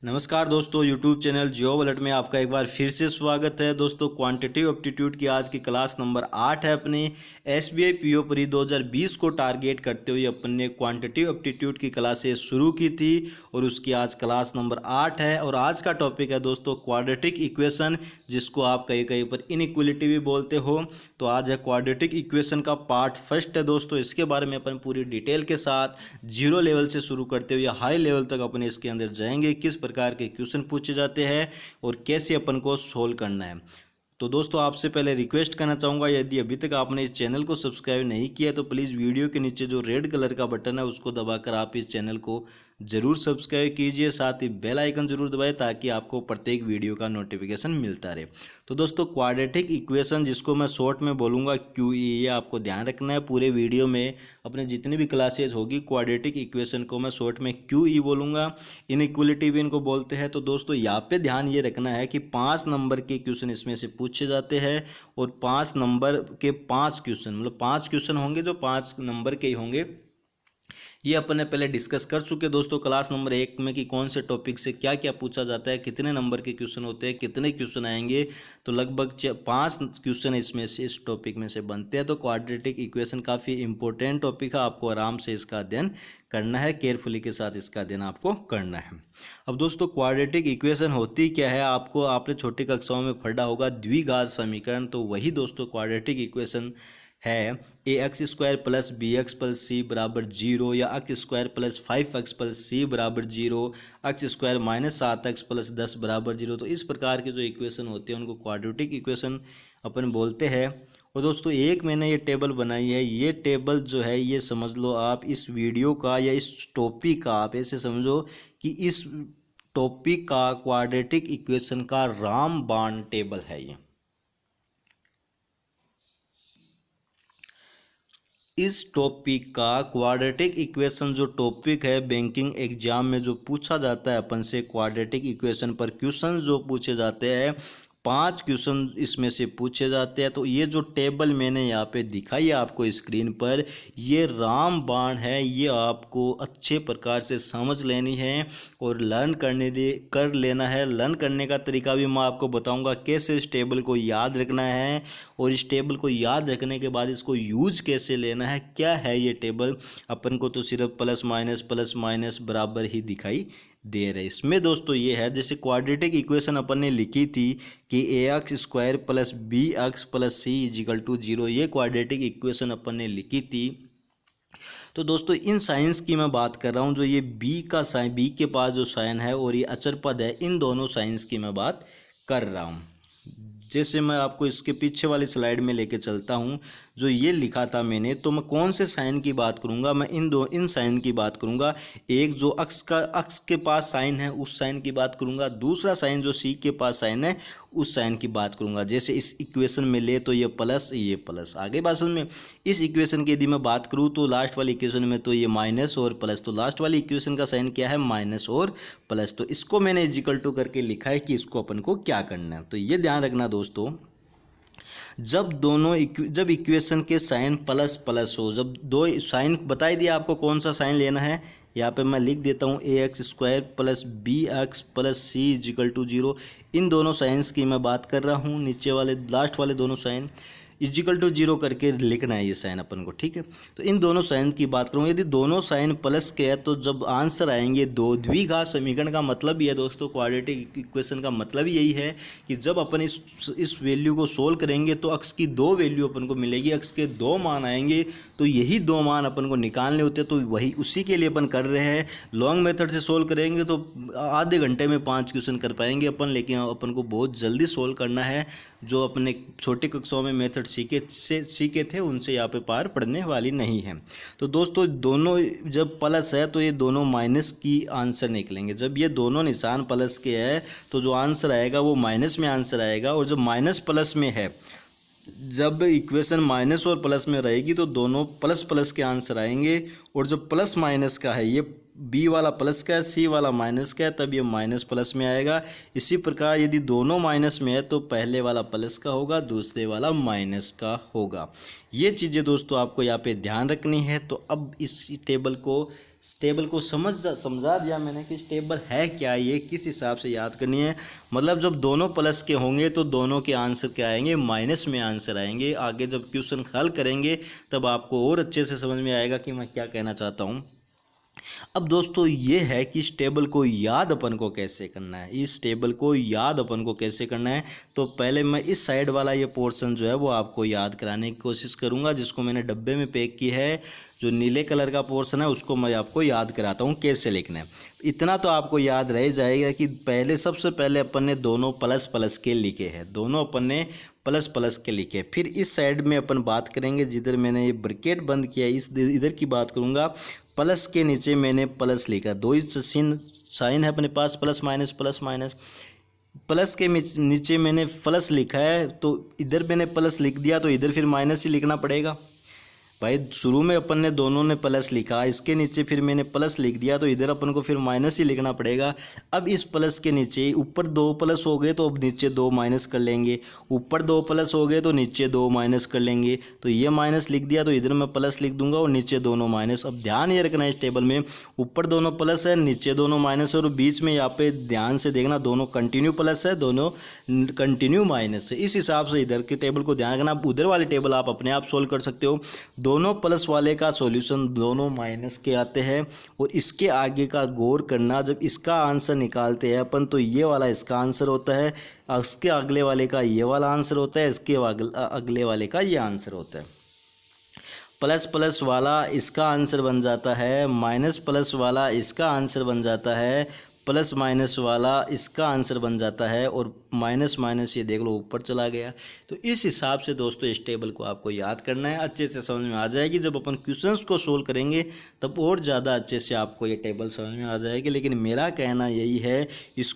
नमस्कार दोस्तों, YouTube channel जियो wallet में आपका एक बार फिर से स्वागत है। दोस्तों, क्वांटिटेटिव एप्टीट्यूड की आज की क्लास नंबर 8 है। अपने SBI पीओ परी 2020 को टारगेट करते हुए अपन ने क्वांटिटेटिव एप्टीट्यूड की क्लासेस शुरू की थी और उसकी आज क्लास नंबर 8 है। और आज का टॉपिक है दोस्तों क्वाड्रेटिक इक्वेशन, जिसको आप कहीं कहीं पर इनइक्वलिटी भी बोलते हो। तो आज है क्वाड्रेटिक इक्वेशन का पार्ट फर्स्ट है दोस्तों। इसके बारे में अपन पूरी डिटेल के साथ जीरो लेवल से शुरू करते हुए हाई लेवल तक अपने इसके अंदर जाएंगे, किस प्रकार के क्वेश्चन पूछे जाते हैं और कैसे अपन को सोल्व करना है। तो दोस्तों, आपसे पहले रिक्वेस्ट करना चाहूँगा, यदि अभी तक आपने इस चैनल को सब्सक्राइब नहीं किया तो प्लीज़ वीडियो के नीचे जो रेड कलर का बटन है उसको दबाकर आप इस चैनल को ज़रूर सब्सक्राइब कीजिए। साथ ही बेल आइकन ज़रूर दबाएं ताकि आपको प्रत्येक वीडियो का नोटिफिकेशन मिलता रहे। तो दोस्तों, क्वाड्रेटिक इक्वेशन, जिसको मैं शॉर्ट में बोलूँगा QE, ये आपको ध्यान रखना है। पूरे वीडियो में अपने जितनी भी क्लासेज होगी क्वाड्रेटिक इक्वेशन को मैं शॉर्ट में QE बोलूँगा। इनइक्वलिटी भी इनको बोलते हैं। तो दोस्तों, यहाँ पे ध्यान ये रखना है कि 5 नंबर के क्वेश्चन इसमें से पूछे जाते हैं और 5 नंबर के 5 क्वेश्चन, मतलब 5 क्वेश्चन होंगे जो 5 नंबर के ही होंगे। ये अपन ने पहले डिस्कस कर चुके दोस्तों क्लास नंबर 1 में कि कौन से टॉपिक से क्या क्या पूछा जाता है, कितने नंबर के क्वेश्चन होते हैं, कितने क्वेश्चन आएंगे। तो लगभग 5 क्वेश्चन इसमें से इस टॉपिक में से बनते हैं। तो क्वाड्रेटिक इक्वेशन काफ़ी इंपॉर्टेंट टॉपिक है, आपको आराम से इसका अध्ययन करना है, केयरफुली के साथ इसका अध्ययन आपको करना है। अब दोस्तों, क्वाड्रेटिक इक्वेशन होती क्या है, आपने छोटी कक्षाओं में पढ़ा होगा द्विघात समीकरण। तो वही दोस्तों क्वाड्रेटिक इक्वेशन है। ax² plus bx plus c बराबर 0 या x² plus 5x plus c बराबर 0, x² माइनस 7x प्लस 10 बराबर 0। तो इस प्रकार के जो इक्वेशन होते हैं उनको क्वाड्रेटिक इक्वेशन अपन बोलते हैं। और दोस्तों, एक मैंने ये टेबल बनाई है। ये टेबल जो है, ये समझ लो आप इस वीडियो का या इस टॉपिक का, आप ऐसे समझो कि इस टॉपिक का क्वाड्रेटिक इक्वेशन का रामबाण टेबल है। ये इस टॉपिक का क्वाड्रेटिक इक्वेशन जो टॉपिक है, बैंकिंग एग्जाम में जो पूछा जाता है अपन से, क्वाड्रेटिक इक्वेशन पर क्वेश्चन जो पूछे जाते हैं, 5 क्वेश्चन इसमें से पूछे जाते हैं। तो ये जो टेबल मैंने यहाँ पे दिखाई है आपको स्क्रीन पर, ये रामबाण है। ये आपको अच्छे प्रकार से समझ लेनी है और लर्न कर लेना है। लर्न करने का तरीका भी मैं आपको बताऊंगा, कैसे इस टेबल को याद रखना है और इस टेबल को याद रखने के बाद इसको यूज कैसे लेना है। क्या है ये टेबल, अपन को तो सिर्फ प्लस माइनस बराबर ही दिखाई दे रहे। इसमें दोस्तों ये है, जैसे क्वाड्रेटिक इक्वेशन अपन ने लिखी थी कि ax² plus bx plus c equal to 0, ये क्वाड्रेटिक इक्वेशन अपन ने लिखी थी। तो दोस्तों, इन साइंस की मैं बात कर रहा हूँ, जो ये b के पास जो साइन है और ये अचर पद है, इन दोनों साइंस की मैं बात कर रहा हूँ। जैसे मैं आपको इसके पीछे वाली स्लाइड में लेके चलता हूँ, जो ये लिखा था मैंने, तो मैं कौन से साइन की बात करूँगा, मैं इन साइन की बात करूँगा। एक जो अक्स के पास साइन है उस साइन की बात करूँगा, दूसरा साइन जो सी के पास साइन है उस साइन की बात करूँगा। जैसे इस इक्वेशन में ले तो ये प्लस, आगे बात में इस इक्वेशन की यदि मैं बात करूँ तो लास्ट वाली इक्वेशन में तो ये माइनस और प्लस, तो लास्ट वाली इक्वेशन का साइन क्या है, माइनस और प्लस। तो इसको मैंने इजिकल टू करके लिखा है कि इसको अपन को क्या करना है। तो ये ध्यान रखना दोस्तों, जब इक्वेशन के साइन प्लस प्लस हो, जब दो साइन बता ही दिया आपको कौन सा साइन लेना है। यहाँ पे मैं लिख देता हूँ ax² plus bx plus c equal to 0। इन दोनों साइंस की मैं बात कर रहा हूँ, नीचे वाले लास्ट वाले दोनों साइन इजिकल टू 0 करके लिखना है ये साइन अपन को, ठीक है। तो इन दोनों साइन की बात करूँ, यदि दोनों साइन प्लस के है तो जब आंसर आएंगे दो, द्विघात समीकरण का मतलब ये है दोस्तों, क्वाड्रेटिक इक्वेशन का मतलब यही है कि जब अपन इस वैल्यू को सोल्व करेंगे तो अक्स की 2 वैल्यू अपन को मिलेगी, अक्स के 2 मान आएंगे। तो यही 2 मान अपन को निकालने होते हैं, तो वही उसी के लिए अपन कर रहे हैं। लॉन्ग मेथड से सोल्व करेंगे तो आधे घंटे में 5 क्वेश्चन कर पाएंगे अपन, लेकिन अपन को बहुत जल्दी सोल्व करना है। जो अपने छोटी कक्षाओं में मेथड सीखे थे उनसे यहाँ पे पार पड़ने वाली नहीं है। तो दोस्तों, दोनों जब प्लस है तो ये दोनों माइनस की आंसर निकलेंगे। जब ये दोनों निशान प्लस के है तो जो आंसर आएगा वो माइनस में आंसर आएगा, और जब माइनस प्लस में है, जब इक्वेशन माइनस और प्लस में रहेगी तो दोनों प्लस प्लस के आंसर आएंगे, और जो प्लस माइनस का है ये बी वाला प्लस का है, सी वाला माइनस का है, तब ये माइनस प्लस में आएगा। इसी प्रकार यदि दोनों माइनस में है तो पहले वाला प्लस का होगा, दूसरे वाला माइनस का होगा। ये चीज़ें दोस्तों आपको यहाँ पे ध्यान रखनी है। तो अब इस टेबल को समझा दिया मैंने कि टेबल है क्या, ये किस हिसाब से याद करनी है। मतलब जब दोनों प्लस के होंगे तो दोनों के आंसर क्या आएंगे, माइनस में आंसर आएंगे। आगे जब क्वेश्चन हल करेंगे तब आपको और अच्छे से समझ में आएगा कि मैं क्या कहना चाहता हूँ। अब दोस्तों ये है कि इस टेबल को याद अपन को कैसे करना है। इस टेबल को याद अपन को कैसे करना है, तो पहले मैं इस साइड वाला ये पोर्शन जो है वो आपको याद कराने की कोशिश करूंगा, जिसको मैंने डब्बे में पैक की है। जो नीले कलर का पोर्शन है उसको मैं आपको याद कराता हूँ कैसे लिखना है। इतना तो आपको याद रह जाएगा कि सबसे पहले अपन ने दोनों प्लस प्लस के लिखे हैं, दोनों अपन ने प्लस प्लस के लिखे। फिर इस साइड में अपन बात करेंगे, जिधर मैंने ये ब्रैकेट बंद किया इधर की बात करूँगा। प्लस के नीचे मैंने प्लस लिखा, दो ही साइन है अपने पास, plus minus plus minus. Plus के नीचे मैंने प्लस लिखा है तो इधर मैंने प्लस लिख दिया, तो इधर फिर माइनस ही लिखना पड़ेगा भाई। शुरू में अपन ने दोनों ने प्लस लिखा, इसके नीचे फिर मैंने प्लस लिख दिया, तो इधर अपन को फिर माइनस ही लिखना पड़ेगा। अब इस प्लस के नीचे ऊपर दो प्लस हो गए तो अब नीचे दो माइनस कर लेंगे, ऊपर दो प्लस हो गए तो नीचे दो माइनस कर लेंगे। तो ये माइनस लिख दिया तो इधर मैं प्लस लिख दूंगा और नीचे दोनों माइनस। अब ध्यान ये रखना इस टेबल में ऊपर दोनों प्लस है, नीचे दोनों माइनस है, और बीच में यहाँ पे ध्यान से देखना दोनों कंटिन्यू प्लस है, दोनों कंटिन्यू माइनस है। इस हिसाब से इधर के टेबल को ध्यान रखना। उधर वाली टेबल आप अपने आप सोल्व कर सकते हो। दोनों प्लस वाले का सॉल्यूशन दोनों माइनस के आते हैं, और इसके आगे का गौर करना, जब इसका आंसर निकालते हैं अपन तो ये वाला इसका आंसर होता है, इसके अगले वाले का ये वाला आंसर होता है, इसके अगले वाले का ये आंसर होता है। प्लस प्लस वाला इसका आंसर बन जाता है, माइनस प्लस वाला इसका आंसर बन जाता है, प्लस माइनस वाला इसका आंसर बन जाता है, और माइनस माइनस ये देख लो ऊपर चला गया। तो इस हिसाब से दोस्तों इस टेबल को आपको याद करना है, अच्छे से समझ में आ जाएगी। जब अपन क्वेश्चंस को सोल्व करेंगे तब और ज़्यादा अच्छे से आपको ये टेबल समझ में आ जाएगी। लेकिन मेरा कहना यही है, इस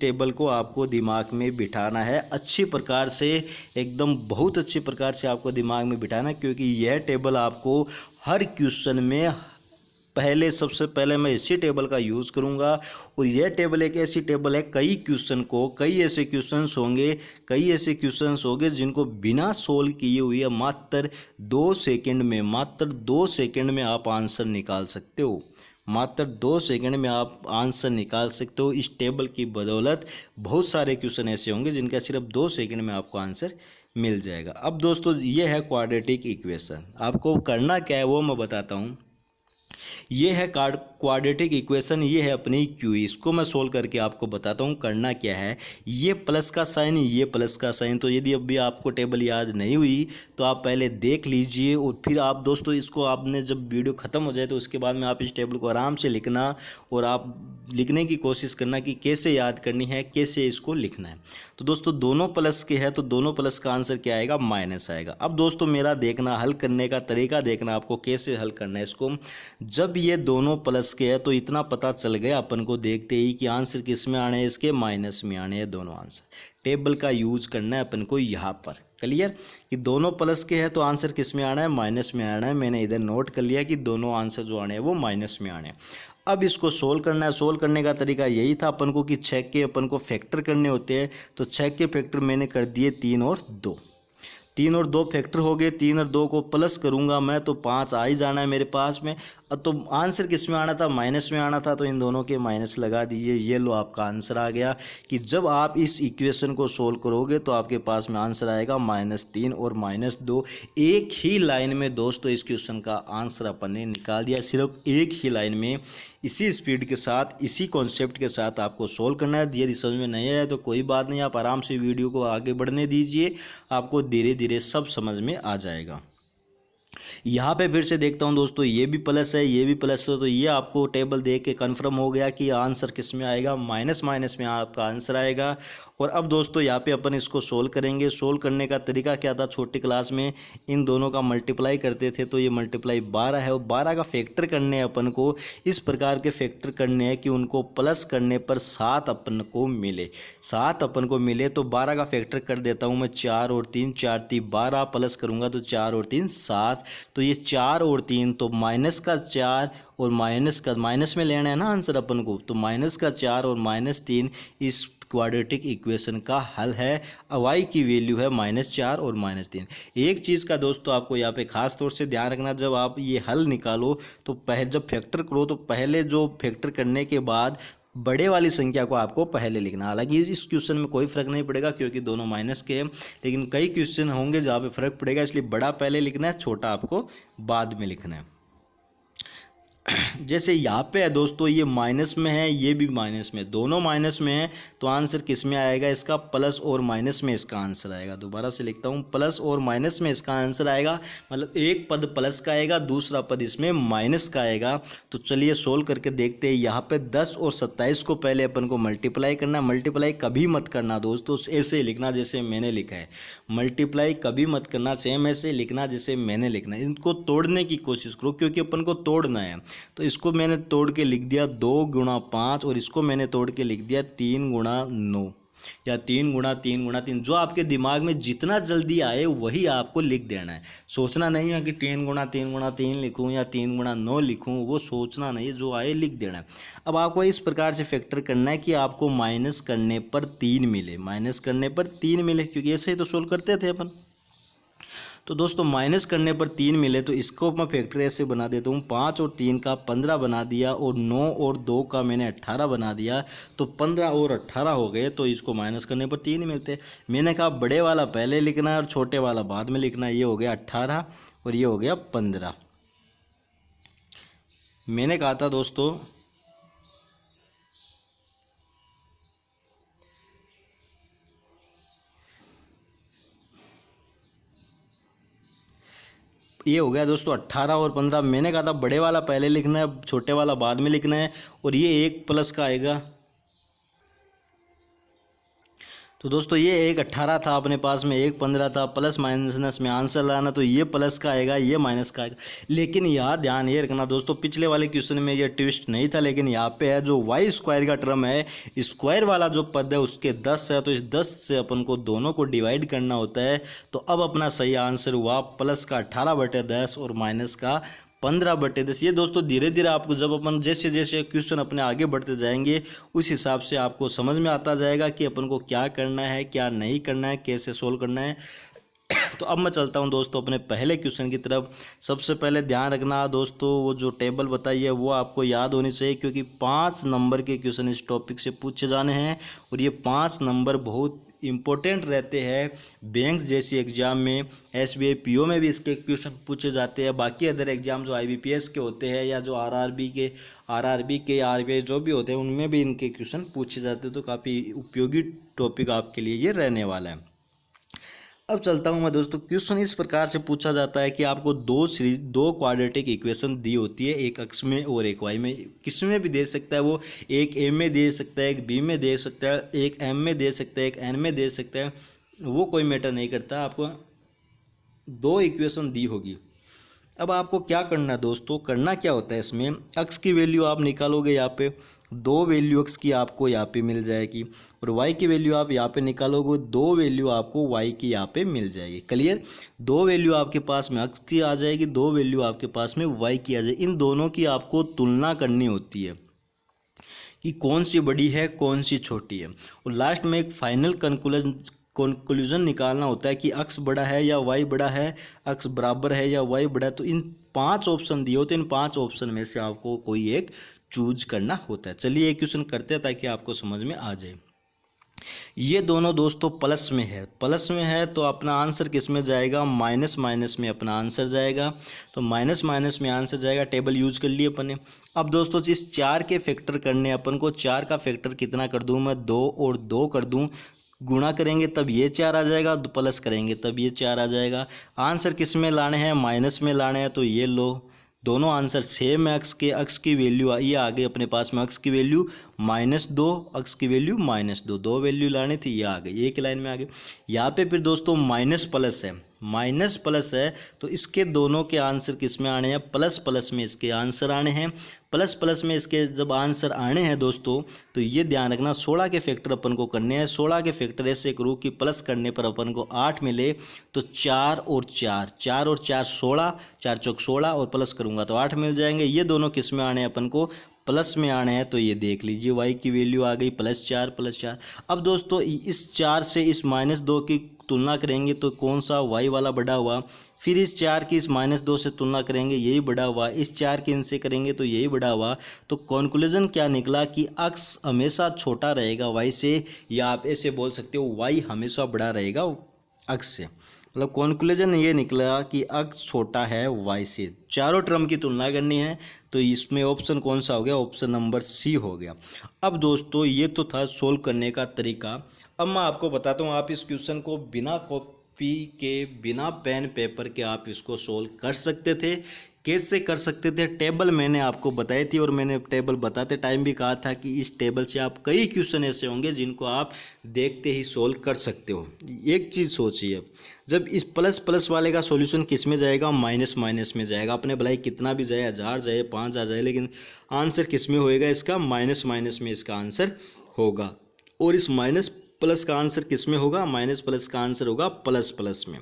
टेबल को आपको दिमाग में बिठाना है अच्छी प्रकार से, एकदम बहुत अच्छी प्रकार से आपको दिमाग में बिठाना है, क्योंकि यह टेबल आपको हर क्वेश्चन में सबसे पहले मैं इसी टेबल का यूज़ करूंगा। और यह टेबल एक ऐसी टेबल है, कई ऐसे क्वेश्चंस होंगे जिनको बिना सोल्व किए हुए मात्र 2 सेकंड में आप आंसर निकाल सकते हो। मात्र 2 सेकंड में आप आंसर निकाल सकते हो। इस टेबल की बदौलत बहुत सारे क्वेश्चन ऐसे होंगे जिनका सिर्फ 2 सेकंड में आपको आंसर मिल जाएगा। अब दोस्तों ये है क्वाड्रेटिक इक्वेशन, आपको करना क्या है वो मैं बताता हूँ। ये है क्वाड्रेटिक इक्वेशन, ये है अपनी क्यू। इसको मैं सोल्व करके आपको बताता हूँ करना क्या है। ये प्लस का साइन, ये प्लस का साइन। तो यदि अभी आपको टेबल याद नहीं हुई तो आप पहले देख लीजिए, और फिर आप दोस्तों इसको आपने जब वीडियो ख़त्म हो जाए तो उसके बाद में आप इस टेबल को आराम से लिखना, और आप लिखने की कोशिश करना कि कैसे याद करनी है, कैसे इसको लिखना है। तो दोस्तों दोनों प्लस के है तो दोनों प्लस का आंसर क्या आएगा, माइनस आएगा। अब दोस्तों मेरा देखना, हल करने का तरीका देखना आपको कैसे हल करना है इसको। जब ये दोनों प्लस के है तो इतना पता चल गया अपन को देखते ही कि आंसर किस में आने हैं, इसके माइनस में आने हैं दोनों आंसर। टेबल का यूज करना है अपन को यहाँ पर, क्लियर कि दोनों प्लस के है तो आंसर किस में आना है, माइनस में आना है। मैंने इधर नोट कर लिया कि दोनों आंसर जो आने हैं वो माइनस में आने हैं। अब इसको सोल्व करना है। सोल्व करने का तरीका यही था अपन को कि 6 के अपन को फैक्टर करने होते हैं। तो 6 के फैक्टर मैंने कर दिए 3 और 2। 3 और 2 फैक्टर हो गए, 3 और 2 को प्लस करूंगा मैं तो 5 आ ही जाना है मेरे पास में। अब तो आंसर किस में आना था, माइनस में आना था, तो इन दोनों के माइनस लगा दीजिए। ये लो आपका आंसर आ गया कि जब आप इस इक्वेशन को सोल्व करोगे तो आपके पास में आंसर आएगा -3 और -2। एक ही लाइन में दोस्तों इस क्वेश्चन का आंसर अपन ने निकाल दिया, सिर्फ एक ही लाइन में। इसी स्पीड के साथ, इसी कॉन्सेप्ट के साथ आपको सोल्व करना है। यदि समझ में नहीं आया तो कोई बात नहीं, आप आराम से वीडियो को आगे बढ़ने दीजिए, आपको धीरे धीरे सब समझ में आ जाएगा। यहाँ पे फिर से देखता हूँ दोस्तों, ये भी प्लस है, ये भी प्लस है। तो ये आपको टेबल देख के कंफर्म हो गया कि आंसर किस में आएगा, माइनस में आपका आंसर आएगा। और अब दोस्तों यहाँ पे अपन इसको सोल्व करेंगे। सोल्व करने का तरीका क्या था, छोटी क्लास में इन दोनों का मल्टीप्लाई करते थे तो ये मल्टीप्लाई 12 है, और 12 का फैक्टर करने हैं अपन को। इस प्रकार के फैक्टर करने हैं कि उनको प्लस करने पर 7 अपन को मिले। 7 अपन को मिले तो 12 का फैक्टर कर देता हूँ मैं, 4 और 3, 4 3 12, प्लस करूँगा तो 4 और 3 7। तो ये 4 और 3, तो माइनस का 4 और माइनस में लेना है ना आंसर अपन को, तो माइनस का 4 और -3 इस क्वाड्रेटिक इक्वेशन का हल है। y की वैल्यू है -4 और -3। एक चीज़ का दोस्तों आपको यहाँ पे खास तौर से ध्यान रखना, जब आप ये हल निकालो तो पहले जब फैक्टर करो तो पहले जो फैक्टर करने के बाद बड़े वाली संख्या को आपको पहले लिखना। हालांकि इस क्वेश्चन में कोई फर्क नहीं पड़ेगा क्योंकि दोनों माइनस के हैं, लेकिन कई क्वेश्चन होंगे जहाँ पे फर्क पड़ेगा, इसलिए बड़ा पहले लिखना है, छोटा आपको बाद में लिखना है। जैसे यहाँ पे है दोस्तों, ये माइनस में है, ये भी माइनस में, दोनों माइनस में है, तो आंसर किस में आएगा इसका, प्लस और माइनस में इसका आंसर आएगा। दोबारा से लिखता हूँ, प्लस और माइनस में इसका आंसर आएगा, मतलब एक पद प्लस का आएगा, दूसरा पद इसमें माइनस का आएगा। तो चलिए सोल्व करके देखते हैं। यहाँ पे 10 और 27 को पहले अपन को मल्टीप्लाई करना। मल्टीप्लाई कभी मत करना दोस्तों, ऐसे लिखना जैसे मैंने लिखा है। मल्टीप्लाई कभी मत करना, सेम ऐसे लिखना जैसे मैंने लिखना है। इनको तोड़ने की कोशिश करो क्योंकि अपन को तोड़ना है। तो इसको मैंने तोड़ के लिख दिया 2 × 5 और इसको मैंने तोड़ के लिख दिया 3 × 9 या 3 × 3 × 3। जो आपके दिमाग में जितना जल्दी आए वही आपको लिख देना है। सोचना नहीं है कि 3 × 3 × 3 लिखूं या 3 × 9 लिखूं, वो सोचना नहीं है, जो आए लिख देना है। अब आपको इस प्रकार से फैक्टर करना है कि आपको माइनस करने पर 3 मिले, माइनस करने पर 3 मिले, क्योंकि ऐसे ही तो सोल्व करते थे अपन। तो दोस्तों माइनस करने पर 3 मिले, तो इसको मैं फैक्टर ऐसे बना देता हूँ, 5 और 3 का 15 बना दिया और 9 और 2 का मैंने 18 बना दिया, तो 15 और 18 हो गए। तो इसको माइनस करने पर 3 मिलते। मैंने कहा बड़े वाला पहले लिखना है और छोटे वाला बाद में लिखना है। ये हो गया 18 और ये हो गया 15। मैंने कहा था दोस्तों ये हो गया दोस्तों 18 और 15। मैंने कहा था बड़े वाला पहले लिखना है, छोटे वाला बाद में लिखना है, और ये 1 प्लस का आएगा। तो दोस्तों ये 1 18 था अपने पास में, 1 15 था, प्लस माइनस में आंसर लाना, तो ये प्लस का आएगा, ये माइनस का आएगा। लेकिन यहाँ ध्यान ये रखना दोस्तों, पिछले वाले क्वेश्चन में ये ट्विस्ट नहीं था, लेकिन यहाँ पे है जो वाई स्क्वायर का टर्म है, स्क्वायर वाला जो पद है उसके 10 है, तो इस 10 से अपन को दोनों को डिवाइड करना होता है। तो अब अपना सही आंसर हुआ प्लस का 18/10 और माइनस का 15/10। ये दोस्तों धीरे धीरे आपको जब अपन जैसे जैसे क्वेश्चन अपने आगे बढ़ते जाएंगे उस हिसाब से आपको समझ में आता जाएगा कि अपन को क्या करना है, क्या नहीं करना है, कैसे सोल्व करना है। तो अब मैं चलता हूं दोस्तों अपने पहले क्वेश्चन की तरफ। सबसे पहले ध्यान रखना दोस्तों, वो जो टेबल बताई है वो आपको याद होनी चाहिए, क्योंकि 5 नंबर के क्वेश्चन इस टॉपिक से पूछे जाने हैं और ये 5 नंबर बहुत इंपॉर्टेंट रहते हैं। बैंक जैसी एग्जाम में, SBI PO में भी इसके क्वेश्चन पूछे जाते हैं। बाकी अदर एग्जाम जो IBPS के होते हैं या जो RRB के RBI जो भी होते हैं उनमें भी इनके क्वेश्चन पूछे जाते हैं। तो काफ़ी उपयोगी टॉपिक आपके लिए ये रहने वाला है। अब चलता हूं मैं दोस्तों, क्वेश्चन इस प्रकार से पूछा जाता है कि आपको दो क्वाड्रेटिक इक्वेशन दी होती है, एक x में और एक y में। किस में भी दे सकता है वो, एक a में दे सकता है, एक b में दे सकता है, एक m में दे सकता है, एक n में दे सकता है, वो कोई मैटर नहीं करता। आपको 2 इक्वेशन दी होगी। अब आपको क्या करना है दोस्तों, करना क्या होता है इसमें, x की वैल्यू आप निकालोगे, यहाँ पे 2 वैल्यू x की आपको यहाँ पे मिल जाएगी, और y की वैल्यू आप यहाँ पे निकालोगे, 2 वैल्यू आपको y की यहाँ पे मिल जाएगी। क्लियर, 2 वैल्यू आपके पास में x की आ जाएगी, 2 वैल्यू आपके पास में y की आ जाएगी। इन दोनों की आपको तुलना करनी होती है कि कौन सी बड़ी है कौन सी छोटी है, और लास्ट में एक फाइनल कंक्लूजन निकालना होता है कि x बड़ा है या y बड़ा है, x बराबर है या y बड़ा है। तो इन 5 ऑप्शन दिए होते हैं, इन 5 ऑप्शन में से आपको कोई एक चूज करना होता है। चलिए एक क्वेश्चन करते हैं ताकि आपको समझ में आ जाए। ये दोनों दोस्तों प्लस में है, तो अपना आंसर किस में जाएगा, माइनस में अपना आंसर जाएगा। तो माइनस में आंसर जाएगा, टेबल यूज कर लिए अपन ने। अब दोस्तों इस 4 के फैक्टर करने अपन को, 4 का फैक्टर कितना कर दूं मैं, 2 और 2 कर दूं, गुणा करेंगे तब ये 4 आ जाएगा, प्लस करेंगे तब ये 4 आ जाएगा। आंसर किस में लाने हैं, माइनस में लाने हैं, तो ये लो, दोनों आंसर सेम है। x की वैल्यू ये आ गई अपने पास में, x की वैल्यू -2, x की वैल्यू -2, 2 वैल्यू लानी थी, ये आ गई, एक लाइन में आ गई। यहाँ पे फिर दोस्तों माइनस प्लस है, तो इसके दोनों के आंसर किस में आने हैं, प्लस में इसके आंसर आने हैं। प्लस प्लस में इसके जब आंसर आने हैं दोस्तों, तो ये ध्यान रखना 16 के फैक्टर अपन को करने हैं। 16 के फैक्टर ऐसे करूँ कि प्लस करने पर अपन को 8 मिले, तो 4 और 4, 4 और 4 16, 4 चौक 16 और प्लस करूँगा तो 8 मिल जाएंगे। ये दोनों किस में आने हैं अपन को, प्लस में आने हैं। तो ये देख लीजिए y की वैल्यू आ गई +4 +4। अब दोस्तों इस 4 से इस -2 की तुलना करेंगे तो कौन सा y वाला बड़ा हुआ, फिर इस 4 की इस -2 से तुलना करेंगे यही बड़ा हुआ, इस 4 के इनसे करेंगे तो यही बड़ा हुआ। तो कंक्लूजन क्या निकला कि अक्स हमेशा छोटा रहेगा y से, या आप ऐसे बोल सकते हो y हमेशा बड़ा रहेगा अक्स से। मतलब कंक्लूजन ये निकला कि अक्स छोटा है y से। चारों टर्म की तुलना करनी है तो इसमें ऑप्शन कौन सा हो गया, ऑप्शन नंबर सी हो गया। अब दोस्तों ये तो था सोल्व करने का तरीका। अब मैं आपको बताता हूँ, आप इस क्वेश्चन को बिना कॉपी के, बिना पेन पेपर के आप इसको सोल्व कर सकते थे। कैसे कर सकते थे, टेबल मैंने आपको बताई थी, और मैंने टेबल बताते टाइम भी कहा था कि इस टेबल से आप कई क्वेश्चन ऐसे होंगे जिनको आप देखते ही सोल्व कर सकते हो। एक चीज़ सोचिए, जब इस प्लस प्लस वाले का सॉल्यूशन किस में जाएगा, माइनस माइनस में जाएगा। अपने भलाई कितना भी जाए, 1000 जाए, 5000 जाए, लेकिन आंसर किस में होएगा इसका, माइनस माइनस में इसका आंसर होगा। और इस माइनस प्लस का आंसर किस में होगा, माइनस प्लस का आंसर होगा प्लस प्लस में।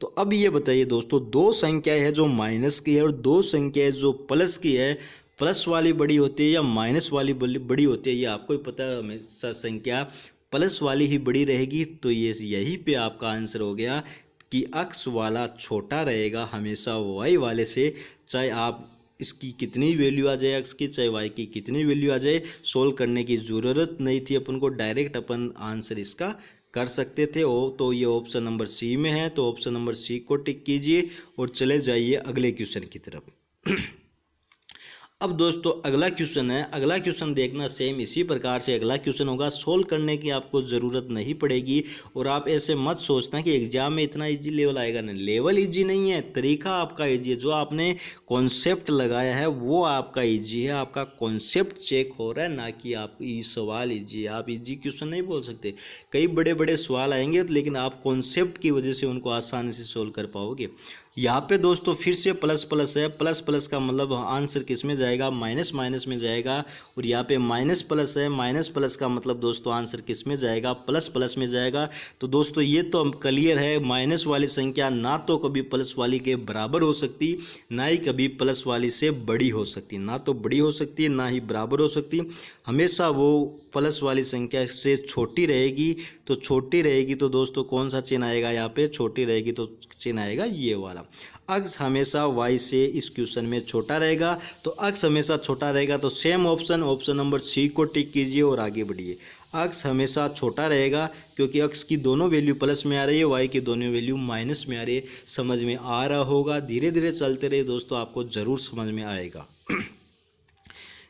तो अब ये बताइए दोस्तों, दो संख्याएं है जो माइनस की है और दो संख्याएं जो प्लस की है, प्लस वाली बड़ी होती है या माइनस वाली बड़ी होती है, ये आपको ही पता है। हमेशा संख्या प्लस वाली ही बड़ी रहेगी। तो ये यही पे आपका आंसर हो गया कि अक्स वाला छोटा रहेगा हमेशा वाई वाले से, चाहे आप इसकी कितनी वैल्यू आ जाए एक्स की, चाहे वाई की कितनी वैल्यू आ जाए। सोल्व करने की ज़रूरत नहीं थी अपन को, डायरेक्ट अपन आंसर इसका कर सकते थे। तो ये ऑप्शन नंबर सी में है, तो ऑप्शन नंबर सी को टिक कीजिए और चले जाइए अगले क्वेश्चन की तरफ। अब दोस्तों अगला क्वेश्चन है, अगला क्वेश्चन देखना सेम इसी प्रकार से अगला क्वेश्चन होगा। सोल्व करने की आपको ज़रूरत नहीं पड़ेगी, और आप ऐसे मत सोचना कि एग्जाम में इतना इजी लेवल आएगा। नहीं, लेवल इजी नहीं है, तरीका आपका इजी है। जो आपने कॉन्सेप्ट लगाया है वो आपका इजी है, आपका कॉन्सेप्ट चेक हो रहा है, ना कि आप ये सवाल इजी है। आप इजी क्वेश्चन नहीं बोल सकते, कई बड़े बड़े सवाल आएंगे, लेकिन आप कॉन्सेप्ट की वजह से उनको आसानी से सोल्व कर पाओगे। यहाँ पे दोस्तों फिर से प्लस प्लस है, प्लस प्लस का मतलब आंसर किस में जाएगा, माइनस माइनस में जाएगा। और यहाँ पे माइनस प्लस है, माइनस प्लस का मतलब दोस्तों आंसर किस में जाएगा, प्लस प्लस में जाएगा। तो दोस्तों ये तो क्लियर है, माइनस वाली संख्या ना तो कभी प्लस वाली के बराबर हो सकती, ना ही कभी प्लस वाली से बड़ी हो सकती। ना तो बड़ी हो सकती, ना ही बराबर हो सकती, हमेशा वो प्लस वाली संख्या से छोटी रहेगी। तो छोटी रहेगी तो दोस्तों कौन सा चिन्ह आएगा, यहाँ पे छोटी रहेगी तो चिन्ह आएगा ये वाला। अक्स हमेशा y से इस क्वेश्चन में छोटा रहेगा, तो अक्स हमेशा छोटा रहेगा। तो same option, option number C को टिक कीजिए और आगे बढ़िए। अक्स हमेशा छोटा रहेगा क्योंकि अक्स की दोनों वैल्यू प्लस में आ रही है, y की दोनों वैल्यू माइनस में आ रही है। समझ में आ रहा होगा, धीरे धीरे चलते रहिए दोस्तों, आपको ज़रूर समझ में आएगा।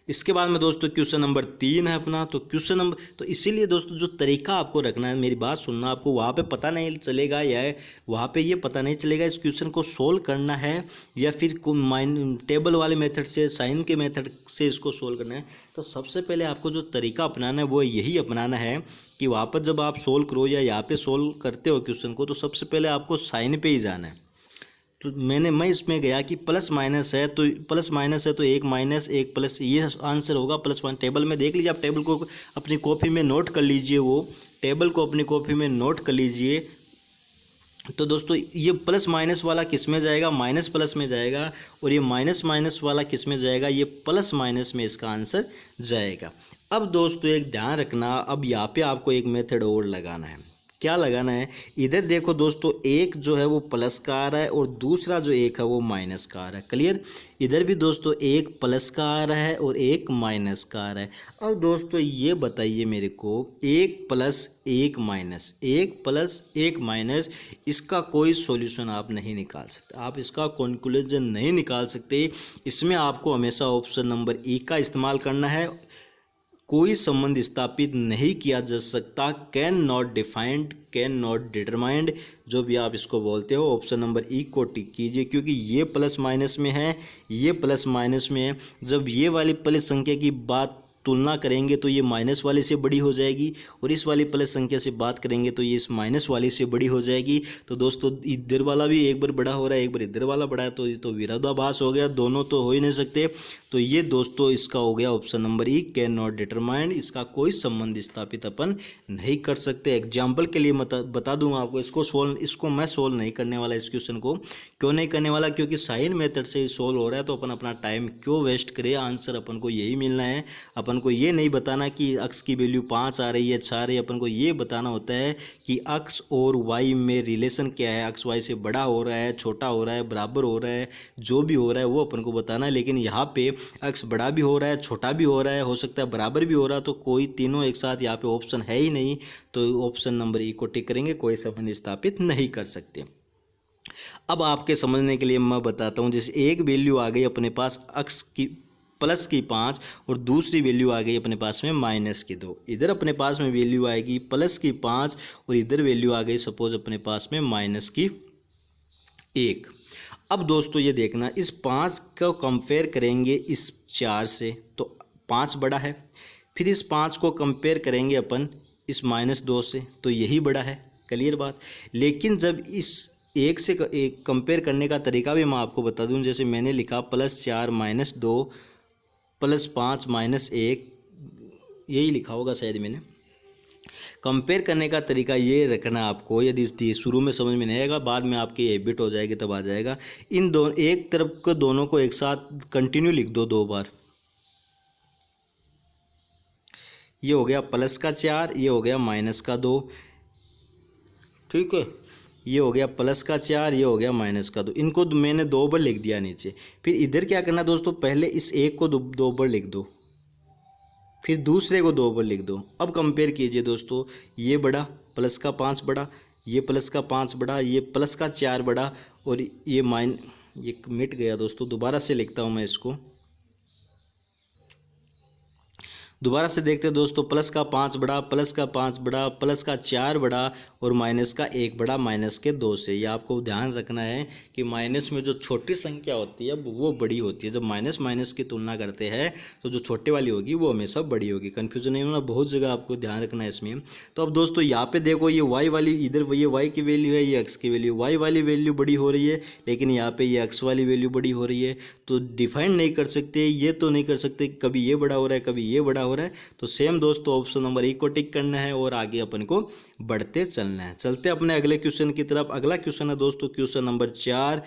इसके बाद में दोस्तों क्वेश्चन नंबर 3 है अपना। तो क्वेश्चन नंबर, तो इसीलिए दोस्तों जो तरीका आपको रखना है, मेरी बात सुनना, आपको वहाँ पे पता नहीं चलेगा या वहाँ पे ये पता नहीं चलेगा इस क्वेश्चन को सोल्व करना है या फिर टेबल वाले मेथड से, साइन के मेथड से इसको सोल्व करना है। तो सबसे पहले आपको जो तरीका अपनाना है वो यही अपनाना है कि वहाँ पर जब आप सोल्व करो या यहाँ पर सोल्व करते हो क्वेश्चन को, तो सबसे पहले आपको साइन पर ही जाना है। तो मैं इसमें गया कि प्लस माइनस है, तो प्लस माइनस है तो एक माइनस एक प्लस, ये आंसर होगा प्लस वन। टेबल में देख लीजिए, आप टेबल को अपनी कॉपी में नोट कर लीजिए, वो टेबल को अपनी कॉपी में नोट कर लीजिए। तो दोस्तों ये प्लस माइनस वाला किस में जाएगा, माइनस प्लस में जाएगा, और ये माइनस माइनस वाला किस में जाएगा, ये प्लस माइनस में इसका आंसर जाएगा। अब दोस्तों एक ध्यान रखना, अब यहाँ पे आपको एक मेथड और लगाना है। क्या लगाना है, इधर देखो दोस्तों, एक जो है वो प्लस का आ रहा है और दूसरा जो एक है वो माइनस का आ रहा है। क्लियर, इधर भी दोस्तों एक प्लस का आ रहा है और एक माइनस का आ रहा है। अब दोस्तों ये बताइए मेरे को, एक प्लस एक माइनस, एक प्लस एक माइनस, इसका कोई सॉल्यूशन आप नहीं निकाल सकते, आप इसका कंक्लूजन नहीं निकाल सकते। इसमें आपको हमेशा ऑप्शन नंबर ई का इस्तेमाल करना है। कोई संबंध स्थापित नहीं किया जा सकता, can not defined, can not determined, जो भी आप इसको बोलते हो। ऑप्शन नंबर ई को टिक कीजिए, क्योंकि ये प्लस माइनस में है, ये प्लस माइनस में है। जब ये वाली प्लस संख्या की बात तुलना करेंगे तो ये माइनस वाले से बड़ी हो जाएगी, और इस वाली प्लस संख्या से बात करेंगे तो ये इस माइनस वाले से बड़ी हो जाएगी। तो दोस्तों इधर वाला भी एक बार बड़ा हो रहा है, एक बार इधर वाला बड़ा है, तो ये तो विरोधाभास हो गया, दोनों तो हो ही नहीं सकते। तो तो ये दोस्तों इसका हो गया option number E, can not determined. इसका कोई संबंध स्थापित अपन नहीं कर सकते। एग्जाम्पल के लिए बता दूंगा आपको, इसको मैं सोल्व नहीं करने वाला। इस क्वेश्चन को क्यों नहीं करने वाला, क्योंकि साइन मेथड से सोल्व हो रहा है, तो अपन अपना टाइम क्यों वेस्ट करें। आंसर अपन को यही मिलना है। अपन को ये नहीं बताना कि अक्स की वैल्यू 5 आ रही है, 6 आ रही है। अपन को ये बताना होता है कि अक्स और वाई में रिलेशन क्या है, अक्स वाई से बड़ा हो रहा है, छोटा हो रहा है, बराबर हो रहा है, जो भी हो रहा है वो अपन को बताना है। लेकिन यहाँ पे अक्स बड़ा भी हो रहा है, छोटा भी हो रहा है, हो सकता है बराबर भी हो रहा है, तो कोई तीनों एक साथ यहाँ पे ऑप्शन है ही नहीं। तो ऑप्शन नंबर ई को टिक करेंगे, कोई संबंध स्थापित नहीं कर सकते। अब आपके समझने के लिए मैं बताता हूँ, जैसे एक वैल्यू आ गई अपने पास अक्स की प्लस की 5 और दूसरी वैल्यू आ गई अपने पास में माइनस की 2। इधर अपने पास में वैल्यू आएगी प्लस की 5 और इधर वैल्यू आ गई सपोज अपने पास में माइनस की 1। अब दोस्तों ये देखना, इस 5 को कंपेयर करेंगे इस 4 से, तो 5 बड़ा है। फिर इस 5 को कंपेयर करेंगे अपन इस -2 से, तो यही बड़ा है। क्लियर बात। लेकिन जब इस एक से एक कंपेयर करने का तरीका भी मैं आपको बता दूं, जैसे मैंने लिखा +4 -2 +5 -1, यही लिखा होगा शायद मैंने। कंपेयर करने का तरीका ये रखना आपको, यदि शुरू में समझ में नहीं आएगा, बाद में आपकी हैबिट हो जाएगी तब आ जाएगा। इन दोनों एक तरफ को दोनों को एक साथ कंटिन्यू लिख दो 2 बार। ये हो गया +4, ये हो गया -2, ठीक है। ये हो गया +4, ये हो गया -2। इनको मैंने 2 बार लिख दिया नीचे। फिर इधर क्या करना दोस्तों, पहले इस एक को 2 बार लिख दो, फिर दूसरे को 2 बार लिख दो। अब कंपेयर कीजिए दोस्तों, ये बड़ा, +5 बड़ा, ये +5 बड़ा, ये +4 बड़ा, और ये ये मिट गया दोस्तों। दोबारा से लिखता हूँ मैं इसको, दोबारा से देखते हैं दोस्तों। +5 बड़ा, +5 बड़ा, +4 बड़ा और -1 बड़ा, -2 से। ये आपको ध्यान रखना है कि माइनस में जो छोटी संख्या होती है वो बड़ी होती है। जब माइनस माइनस की तुलना करते हैं तो जो छोटे वाली होगी वो हमेशा बड़ी होगी। कन्फ्यूजन नहीं होना, बहुत जगह आपको ध्यान रखना है इसमें। तो अब दोस्तों यहाँ पे देखो, ये वाई वाली, इधर ये वाई की वैल्यू है, ये एक्स की वैल्यू। वाई वाली वैल्यू बड़ी हो रही है, लेकिन यहाँ पे ये एक्स वाली वैल्यू बड़ी हो रही है। तो डिफाइन नहीं कर सकते, ये तो नहीं कर सकते कभी ये बड़ा हो रहा है कभी ये बड़ा हो रहा है। तो सेम दोस्तों ऑप्शन नंबर ई को टिक करना है और आगे अपन को बढ़ते चलना है। चलते अपने अगले क्वेश्चन की तरफ। अगला क्वेश्चन है दोस्तों क्वेश्चन नंबर 4।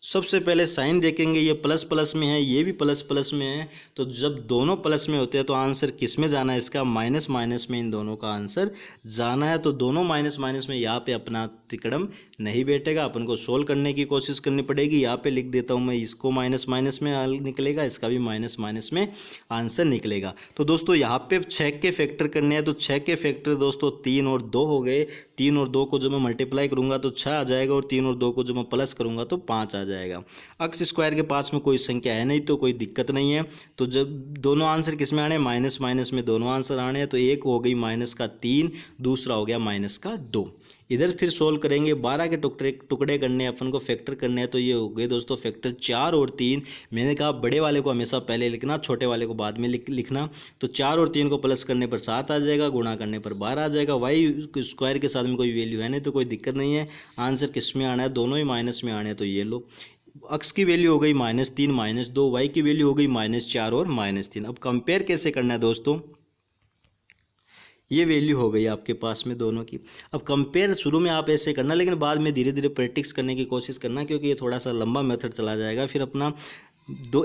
सबसे पहले साइन देखेंगे, ये प्लस प्लस में है, ये भी प्लस प्लस में है। तो जब दोनों प्लस में होते हैं तो आंसर किस में जाना है, इसका माइनस माइनस में इन दोनों का आंसर जाना है। तो दोनों माइनस माइनस में यहाँ पे अपना तिकड़म नहीं बैठेगा, अपन को सोल्व करने की कोशिश करनी पड़ेगी। यहाँ पे लिख देता हूँ मैं, इसको माइनस माइनस में निकलेगा, इसका भी माइनस माइनस में आंसर निकलेगा। तो दोस्तों यहाँ पे 6 के फैक्टर करने हैं, तो 6 के फैक्टर दोस्तों 3 और 2 हो गए। 3 और 2 को जब मैं मल्टीप्लाई करूंगा तो 6 आ जाएगा, और 3 और 2 को जब मैं प्लस करूंगा तो 5 आ जाएगा। अक्स स्क्वायर के पास में कोई संख्या है नहीं तो कोई दिक्कत नहीं है। तो जब दोनों आंसर किस में आने, माइनस माइनस में दोनों आंसर आने हैं। तो एक हो गई -3, दूसरा हो गया -2। इधर फिर सोल्व करेंगे, 12 के टुकड़े करने हैं अपन को, फैक्टर करने हैं। तो ये हो गए दोस्तों फैक्टर 4 और 3। मैंने कहा बड़े वाले को हमेशा पहले लिखना, छोटे वाले को बाद में लिखना। तो 4 और 3 को प्लस करने पर 7 आ जाएगा, गुणा करने पर 12 आ जाएगा। वाई स्क्वायर के साथ में कोई वैल्यू है नहीं तो कोई दिक्कत नहीं है। आंसर किस में आना है, दोनों ही माइनस में आने हैं। तो ये लो, अक्स की वैल्यू हो गई -3 -2, वाई की वैल्यू हो गई -4 और -3। अब कंपेयर कैसे करना है दोस्तों, ये वैल्यू हो गई आपके पास में दोनों की। अब कंपेयर शुरू में आप ऐसे करना, लेकिन बाद में धीरे धीरे प्रैक्टिस करने की कोशिश करना, क्योंकि ये थोड़ा सा लंबा मेथड चला जाएगा। फिर अपना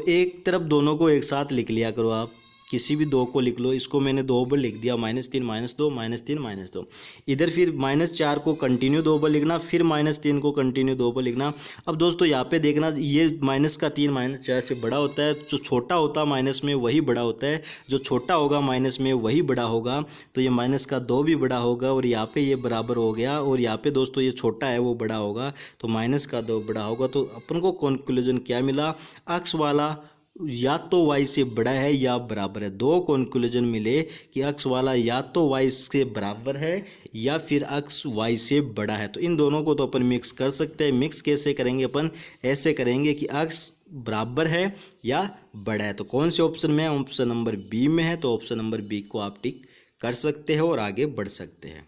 एक तरफ दोनों को एक साथ लिख लिया करो, आप किसी भी 2 को लिख लो। इसको मैंने 2 बार लिख दिया, -3 -2 -3 -2। इधर फिर -4 को कंटिन्यू 2 बार लिखना, फिर -3 को कंटिन्यू 2 बार लिखना। अब दोस्तों यहाँ पे देखना, ये -3 -4 से बड़ा होता है। जो छोटा होता है माइनस में वही बड़ा होता है, जो छोटा होगा माइनस में वही बड़ा होगा। तो ये -2 भी बड़ा होगा, और यहाँ पे ये बराबर हो गया। और यहाँ पे दोस्तों ये छोटा है वो बड़ा होगा, तो -2 बड़ा होगा। तो अपन को कंक्लूजन क्या मिला, अक्स वाला या तो y से बड़ा है या बराबर है। 2 कंक्लूजन मिले कि अक्स वाला या तो y से बराबर है या फिर अक्स y से बड़ा है। तो इन दोनों को तो अपन मिक्स कर सकते हैं। मिक्स कैसे करेंगे अपन, ऐसे करेंगे कि अक्स बराबर है या बड़ा है। तो कौन से ऑप्शन में है, ऑप्शन नंबर बी में है। तो ऑप्शन नंबर बी को आप टिक कर सकते हो और आगे बढ़ सकते हैं।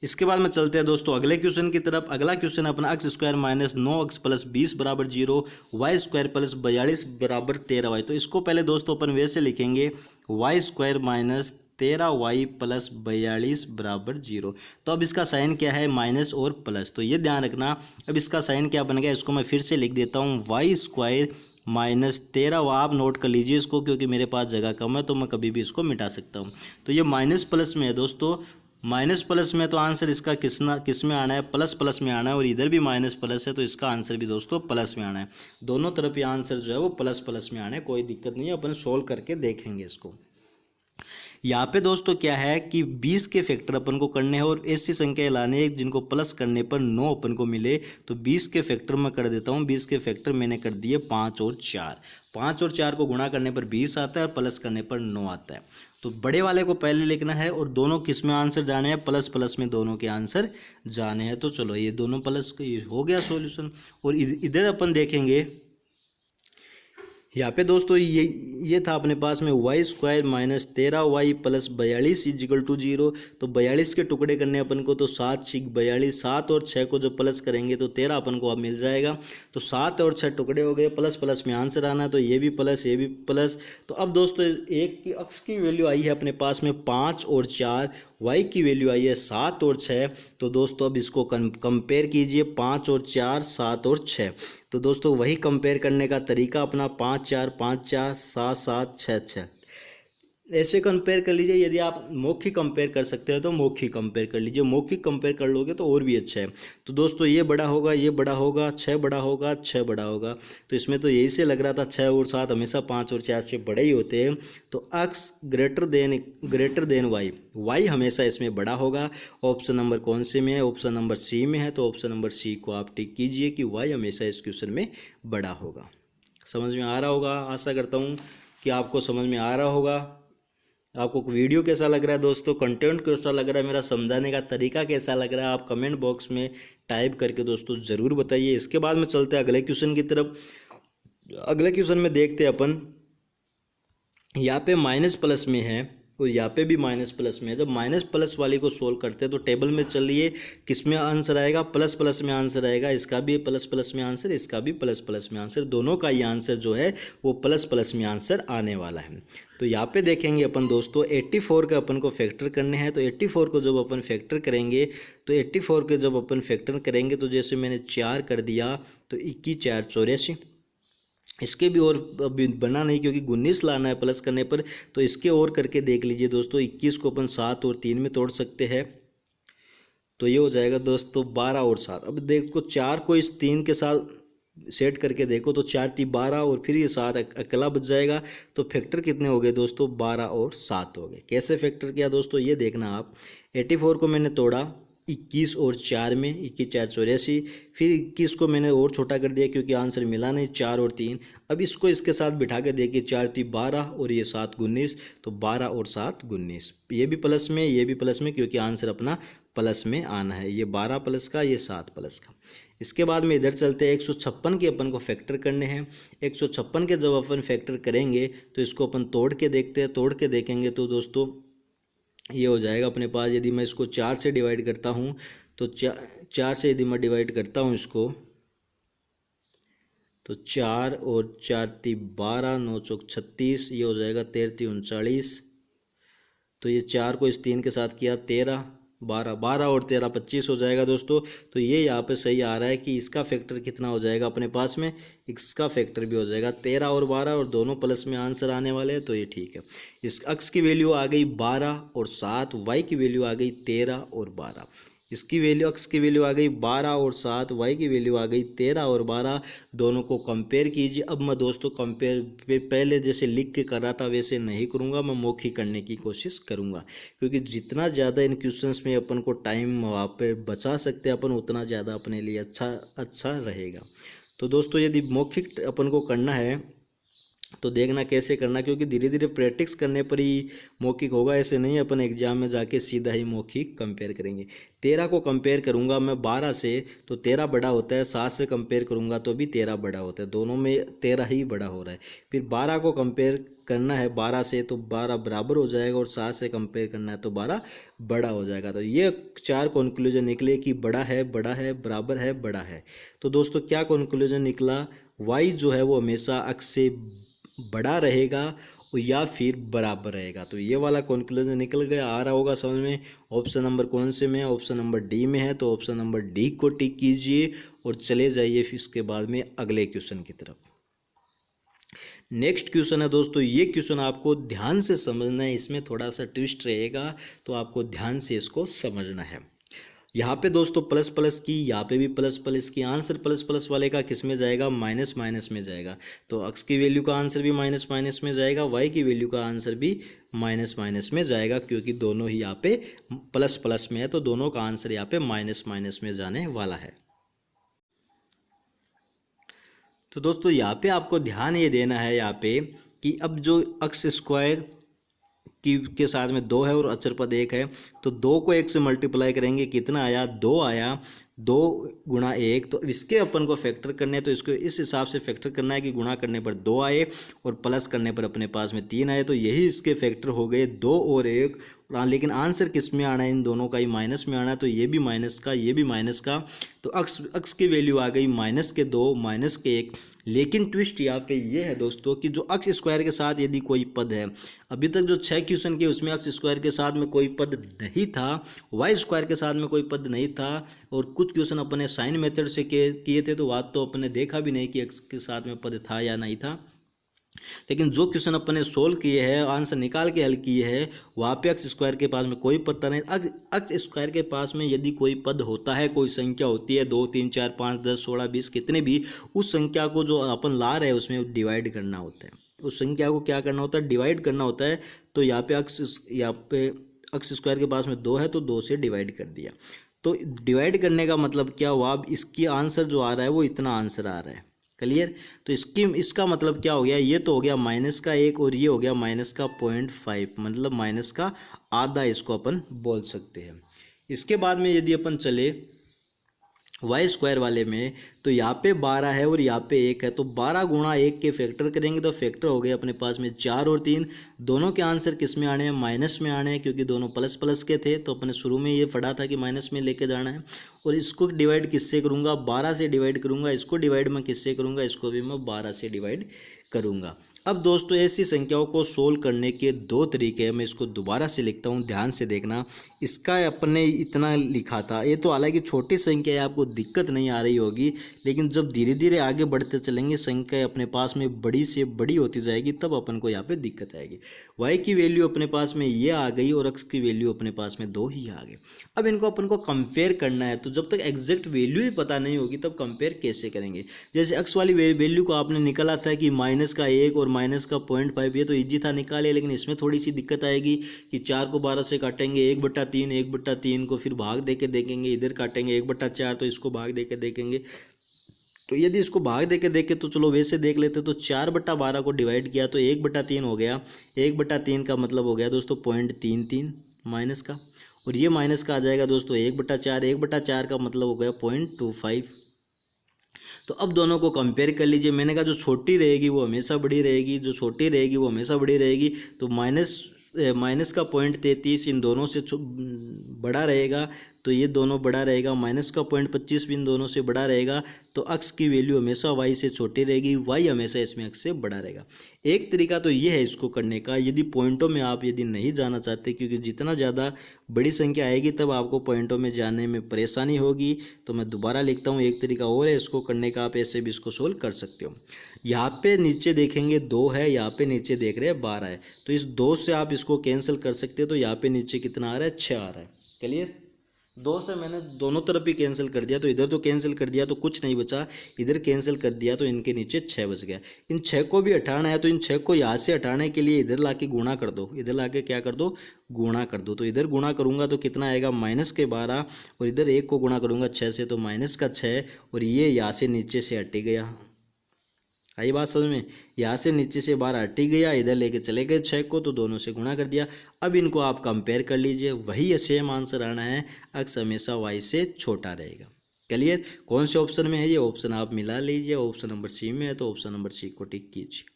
इसके बाद में चलते हैं दोस्तों अगले क्वेश्चन की तरफ। अगला क्वेश्चन अपना x square minus 9x plus 20 बराबर 0, वाई स्क्वायर प्लस 42 बराबर 13y। तो इसको पहले दोस्तों अपन वैसे लिखेंगे Y square minus 13y plus 42 बराबर 0। तो अब इसका साइन क्या है, माइनस और प्लस, तो ये ध्यान रखना। अब इसका साइन क्या बन गया, इसको मैं फिर से लिख देता हूँ, वाई स्क्वायर माइनस 13। आप नोट कर लीजिए इसको, क्योंकि मेरे पास जगह कम है तो मैं कभी भी इसको मिटा सकता हूँ। तो ये माइनस प्लस में है दोस्तों, माइनस प्लस में, तो आंसर इसका किस में आना है, प्लस प्लस में आना है। और इधर भी माइनस प्लस है तो इसका आंसर भी दोस्तों प्लस में आना है। दोनों तरफ ये आंसर जो है वो प्लस प्लस में आना है, कोई दिक्कत नहीं है, अपन सोल्व करके देखेंगे इसको। यहाँ पे दोस्तों क्या है कि 20 के फैक्टर अपन को करने हैं और ऐसी संख्या लानी है जिनको प्लस करने पर 9 अपन को मिले। तो 20 के फैक्टर मैं कर देता हूँ। 20 के फैक्टर मैंने कर दिए 5 और 4। 5 और 4 को गुणा करने पर 20 आता है और प्लस करने पर 9 आता है। तो बड़े वाले को पहले लिखना है और दोनों किस में आंसर जाने हैं, प्लस प्लस में दोनों के आंसर जाने हैं। तो चलो ये दोनों प्लस हो गया सॉल्यूशन। और इधर अपन देखेंगे, यहाँ पे दोस्तों ये था अपने पास में Y square minus 13y plus 42 equal to 0। तो 42 के टुकड़े करने अपन को, तो 7 6 42, 7 और 6 को जब प्लस करेंगे तो 13 अपन को अब मिल जाएगा। तो 7 और 6 टुकड़े हो गए, प्लस प्लस में आंसर आना, तो ये भी प्लस ये भी प्लस। तो अब दोस्तों एक की अक्स की वैल्यू आई है अपने पास में 5 और 4, वाई की वैल्यू आई है 7 और 6। तो दोस्तों अब इसको कंपेयर कीजिए, 5 और 4, 7 और 6। तो दोस्तों वही कंपेयर करने का तरीका अपना, 5 4 5 4 7 7 6 6 ऐसे कंपेयर कर लीजिए। यदि आप मौखिक कंपेयर कर सकते हो तो मौखिक कंपेयर कर लीजिए, मौखिक कंपेयर कर लोगे तो और भी अच्छा है। तो दोस्तों ये बड़ा होगा, ये बड़ा होगा, 6 बड़ा होगा, 6 बड़ा होगा। तो इसमें तो यही से लग रहा था 6 और 7 हमेशा 5 और 4 से बड़े ही होते हैं। तो X greater than Y, Y हमेशा इसमें बड़ा होगा। ऑप्शन नंबर कौन से में है, ऑप्शन नंबर सी में है। तो ऑप्शन नंबर सी को आप टिक कीजिए कि वाई हमेशा इस क्वेश्चन में बड़ा होगा। समझ में आ रहा होगा, आशा करता हूँ कि आपको समझ में आ रहा होगा। आपको वीडियो कैसा लग रहा है दोस्तों, कंटेंट कैसा लग रहा है, मेरा समझाने का तरीका कैसा लग रहा है, आप कमेंट बॉक्स में टाइप करके दोस्तों ज़रूर बताइए। इसके बाद में चलते हैं अगले क्वेश्चन की तरफ। अगले क्वेश्चन में देखते हैं अपन, यहाँ पे माइनस प्लस में है और यहाँ पे भी माइनस प्लस में है। जब माइनस प्लस वाली को सोल्व करते हैं तो टेबल में चलिए किस में आंसर आएगा, प्लस प्लस में आंसर आएगा। इसका भी प्लस प्लस में आंसर, इसका भी प्लस प्लस में आंसर, दोनों का ये आंसर जो है वो प्लस प्लस में आंसर आने वाला है। तो यहाँ पे देखेंगे अपन दोस्तों 84 का अपन को फैक्टर करने हैं। तो 84 को जब अपन फैक्टर करेंगे, तो 84 के जब अपन फैक्टर करेंगे तो जैसे मैंने 4 कर दिया तो 21 4 84। इसके भी और अभी बना नहीं क्योंकि 19 लाना है प्लस करने पर। तो इसके और करके देख लीजिए दोस्तों, 21 को अपन 7 और 3 में तोड़ सकते हैं। तो ये हो जाएगा दोस्तों 12 और 7। अब देखो 4 को इस 3 के साथ सेट करके देखो तो 4 3 12 और फिर ये 7 अकेला बच जाएगा। तो फैक्टर कितने हो गए दोस्तों, 12 और 7 हो गए। कैसे फैक्टर किया दोस्तों ये देखना आप। 84 को मैंने तोड़ा 21 और 4 में, 21 4 84। फिर 21 को मैंने और छोटा कर दिया क्योंकि आंसर मिला नहीं, 4 और 3। अब इसको इसके साथ बिठा के देखिए, 4 3 12 और ये 7 19। तो 12 और 7 19, ये भी प्लस में, ये भी प्लस में, क्योंकि आंसर अपना प्लस में आना है। ये 12 प्लस का, ये 7 प्लस का। इसके बाद में इधर चलते हैं, 156 के अपन को फैक्टर करने हैं। 156 के जब अपन फैक्टर करेंगे तो इसको अपन तोड़ के देखते हैं। तोड़ के देखेंगे तो दोस्तों ये हो जाएगा अपने पास, यदि मैं इसको 4 से डिवाइड करता हूँ तो 4 से यदि मैं डिवाइड करता हूँ इसको, तो 4 और 4 3 12, 9 चौक 36, ये हो जाएगा 13 3 39। तो ये 4 को इस 3 के साथ किया 13, 12 12 और 13 25 हो जाएगा दोस्तों। तो ये यहाँ पे सही आ रहा है कि इसका फैक्टर कितना हो जाएगा अपने पास में, इसका फैक्टर भी हो जाएगा 13 और 12 और दोनों प्लस में आंसर आने वाले हैं। तो ये ठीक है। इस एक्स की वैल्यू आ गई 12 और 7, वाई की वैल्यू आ गई 13 और 12। इसकी वैल्यू, एक्स की वैल्यू आ गई 12 और 7, वाई की वैल्यू आ गई 13 और 12। दोनों को कंपेयर कीजिए। अब मैं दोस्तों कंपेयर पहले जैसे लिख के कर रहा था वैसे नहीं करूँगा, मैं मौखिक करने की कोशिश करूँगा, क्योंकि जितना ज़्यादा इन क्वेश्चंस में अपन को टाइम वहाँ पे बचा सकते हैं अपन, उतना ज़्यादा अपने लिए अच्छा रहेगा। तो दोस्तों यदि मौखिक अपन को करना है तो देखना कैसे करना, क्योंकि धीरे धीरे प्रैक्टिस करने पर ही मौखिक होगा। ऐसे नहीं अपन एग्जाम में जाके सीधा ही मौखिक कंपेयर करेंगे। 13 को कंपेयर करूंगा मैं 12 से तो 13 बड़ा होता है, 7 से कंपेयर करूंगा तो भी 13 बड़ा होता है, दोनों में 13 ही बड़ा हो रहा है। फिर 12 को कंपेयर करना है 12 से तो 12 बराबर हो जाएगा, और 7 से कंपेयर करना है तो 12 बड़ा हो जाएगा। तो ये 4 कंक्लूजन निकले कि बड़ा है, बराबर है, बड़ा है। तो दोस्तों क्या कंक्लूजन निकला, y जो है वो हमेशा x से बड़ा रहेगा या फिर बराबर रहेगा। तो ये वाला कंक्लूजन निकल गया, आ रहा होगा समझ में। ऑप्शन नंबर कौन से में है, ऑप्शन नंबर डी में है, तो ऑप्शन नंबर डी को टिक कीजिए और चले जाइए फिर इसके बाद में अगले क्वेश्चन की तरफ। नेक्स्ट क्वेश्चन है दोस्तों, ये क्वेश्चन आपको ध्यान से समझना है, इसमें थोड़ा सा ट्विस्ट रहेगा तो आपको ध्यान से इसको समझना है। यहाँ पे दोस्तों प्लस प्लस की, यहाँ पे भी प्लस प्लस की, आंसर प्लस प्लस वाले का किस में जाएगा, माइनस माइनस में जाएगा। तो x की वैल्यू का आंसर भी माइनस माइनस में जाएगा, y की वैल्यू का आंसर भी माइनस माइनस में जाएगा, क्योंकि दोनों ही यहाँ पे प्लस प्लस में है, तो दोनों का आंसर यहाँ पे माइनस माइनस में जाने वाला है। तो दोस्तों यहाँ पे आपको ध्यान ये देना है यहाँ पे कि अब जो x स्क्वायर के साथ में 2 है और अचर पद 1 है, तो 2 को 1 से मल्टीप्लाई करेंगे, कितना आया, 2 आया, 2 गुणा 1। तो इसके अपन को फैक्टर करने हैं, तो इसको इस हिसाब से फैक्टर करना है कि गुणा करने पर 2 आए और प्लस करने पर अपने पास में 3 आए। तो यही इसके फैक्टर हो गए 2 और 1। लेकिन आंसर किस में आना है, इन दोनों का ही माइनस में आना है, तो ये भी माइनस का, ये भी माइनस का। तो x की वैल्यू आ गई माइनस के 2, माइनस के 1। लेकिन ट्विस्ट यहाँ पे ये है दोस्तों कि जो x स्क्वायर के साथ यदि कोई पद है, अभी तक जो 6 क्वेश्चन के उसमें x स्क्वायर के साथ में कोई पद नहीं था, y स्क्वायर के साथ में कोई पद नहीं था, और कुछ क्वेश्चन अपने साइन मेथड से किए थे, तो बात तो अपने देखा भी नहीं कि x के साथ में पद था या नहीं था। लेकिन जो क्वेश्चन अपने सोल्व किए हैं, आंसर निकाल के हल किए हैं, वहाँ पे एक्स स्क्वायर के पास में कोई पद नहीं। एक्स स्क्वायर के पास में यदि कोई पद होता है, कोई संख्या होती है 2 3 4 5 10 16 20 कितने भी, उस संख्या को जो अपन ला रहे हैं उसमें डिवाइड करना होता है। उस संख्या को क्या करना होता है, डिवाइड करना होता है। तो यहाँ पे एक्स स्क्वायर के पास में 2 है तो 2 से डिवाइड कर दिया। तो डिवाइड करने का मतलब क्या हुआ, अब इसकी आंसर जो आ रहा है वो इतना आंसर आ रहा है, क्लियर। तो इसका मतलब क्या हो गया, ये तो हो गया माइनस का 1 और ये हो गया माइनस का 0.5, मतलब माइनस का आधा इसको अपन बोल सकते हैं। इसके बाद में यदि अपन चले वाई स्क्वायर वाले में, तो यहाँ पे 12 है और यहाँ पे 1 है, तो 12 गुणा 1 के फैक्टर करेंगे तो फैक्टर हो गए अपने पास में 4 और 3। दोनों के आंसर किस में आने हैं, माइनस में आने हैं, क्योंकि दोनों प्लस प्लस के थे, तो अपने शुरू में ये पढ़ा था कि माइनस में लेके जाना है। और इसको डिवाइड किससे करूँगा, 12 से डिवाइड करूँगा। इसको डिवाइड मैं किससे करूँगा, इसको भी मैं 12 से डिवाइड करूँगा। अब दोस्तों ऐसी संख्याओं को सोल्व करने के 2 तरीके हैं, मैं इसको दोबारा से लिखता हूँ, ध्यान से देखना। इसका अपने इतना लिखा था, ये तो हालांकि छोटी संख्या है, आपको दिक्कत नहीं आ रही होगी, लेकिन जब धीरे धीरे आगे बढ़ते चलेंगे संख्या अपने पास में बड़ी से बड़ी होती जाएगी, तब अपन को यहाँ पे दिक्कत आएगी। y की वैल्यू अपने पास में ये आ गई और x की वैल्यू अपने पास में 2 ही आ गई। अब इनको अपन को कंपेयर करना है, तो जब तक एग्जैक्ट वैल्यू ही पता नहीं होगी तब कंपेयर कैसे करेंगे। जैसे x वाली वैल्यू को आपने निकाला था कि माइनस का 1 और माइनस का 0.5, ये तो ईजी था निकाले, लेकिन इसमें थोड़ी सी दिक्कत आएगी कि 4 को 12 से काटेंगे 1/3 को फिर भाग दे के देखेंगे, इधर काटेंगे 1/4 तो इसको भाग दे के देखेंगे। तो यदि इसको भाग दे के देखें तो चलो वैसे देख लेते, तो 4/12 को डिवाइड किया तो 1/3 हो गया। 1/3 का मतलब हो गया दोस्तों 0.33 माइनस का, और ये माइनस का आ जाएगा दोस्तों 1/4। 1/4 का मतलब हो गया 0.25। तो अब दोनों को कंपेयर कर लीजिए। मैंने कहा जो छोटी रहेगी वो हमेशा बड़ी रहेगी, जो छोटी रहेगी वो हमेशा बड़ी रहेगी। तो माइनस का 0.33 इन दोनों से बड़ा रहेगा, तो ये दोनों बड़ा रहेगा। माइनस का 0.25 भी इन दोनों से बड़ा रहेगा। तो x की वैल्यू हमेशा y से छोटी रहेगी, y हमेशा इसमें x से बड़ा रहेगा। एक तरीका तो ये है इसको करने का, यदि पॉइंटों में आप यदि नहीं जाना चाहते, क्योंकि जितना ज़्यादा बड़ी संख्या आएगी तब आपको पॉइंटों में जाने में परेशानी होगी, तो मैं दोबारा लिखता हूँ। एक तरीका और है इसको करने का, आप ऐसे भी इसको सोल्व कर सकते हो। यहाँ पे नीचे देखेंगे 2 है, यहाँ पे नीचे देख रहे हैं 12 है, तो इस 2 से आप इसको कैंसिल कर सकते हो। तो यहाँ पे नीचे कितना आ रहा है, 6 आ रहा है, क्लियर। 2 से मैंने दोनों तरफ ही कैंसिल कर दिया, तो इधर तो कैंसिल कर दिया तो कुछ नहीं बचा, इधर कैंसिल कर दिया तो इनके नीचे 6 बच गया। इन 6 को भी हटाना है, तो इन 6 को यहाँ से हटाने के लिए इधर लाके गुणा कर दो, इधर लाके क्या कर दो, गुणा कर दो। तो इधर गुणा करूँगा तो कितना आएगा, माइनस के 12, और इधर 1 को गुणा करूँगा 6 से तो माइनस का 6, और ये यहाँ से नीचे से हट गया, आई बात समझ में। यहाँ से नीचे से बाहर हट ही गया, इधर लेके चले गए 6 को, तो दोनों से गुणा कर दिया। अब इनको आप कंपेयर कर लीजिए, वही सेम आंसर आना है, x हमेशा y से छोटा रहेगा। क्लियर। कौन से ऑप्शन में है ये ऑप्शन आप मिला लीजिए, ऑप्शन नंबर सी में है तो ऑप्शन नंबर सी को टिक कीजिए।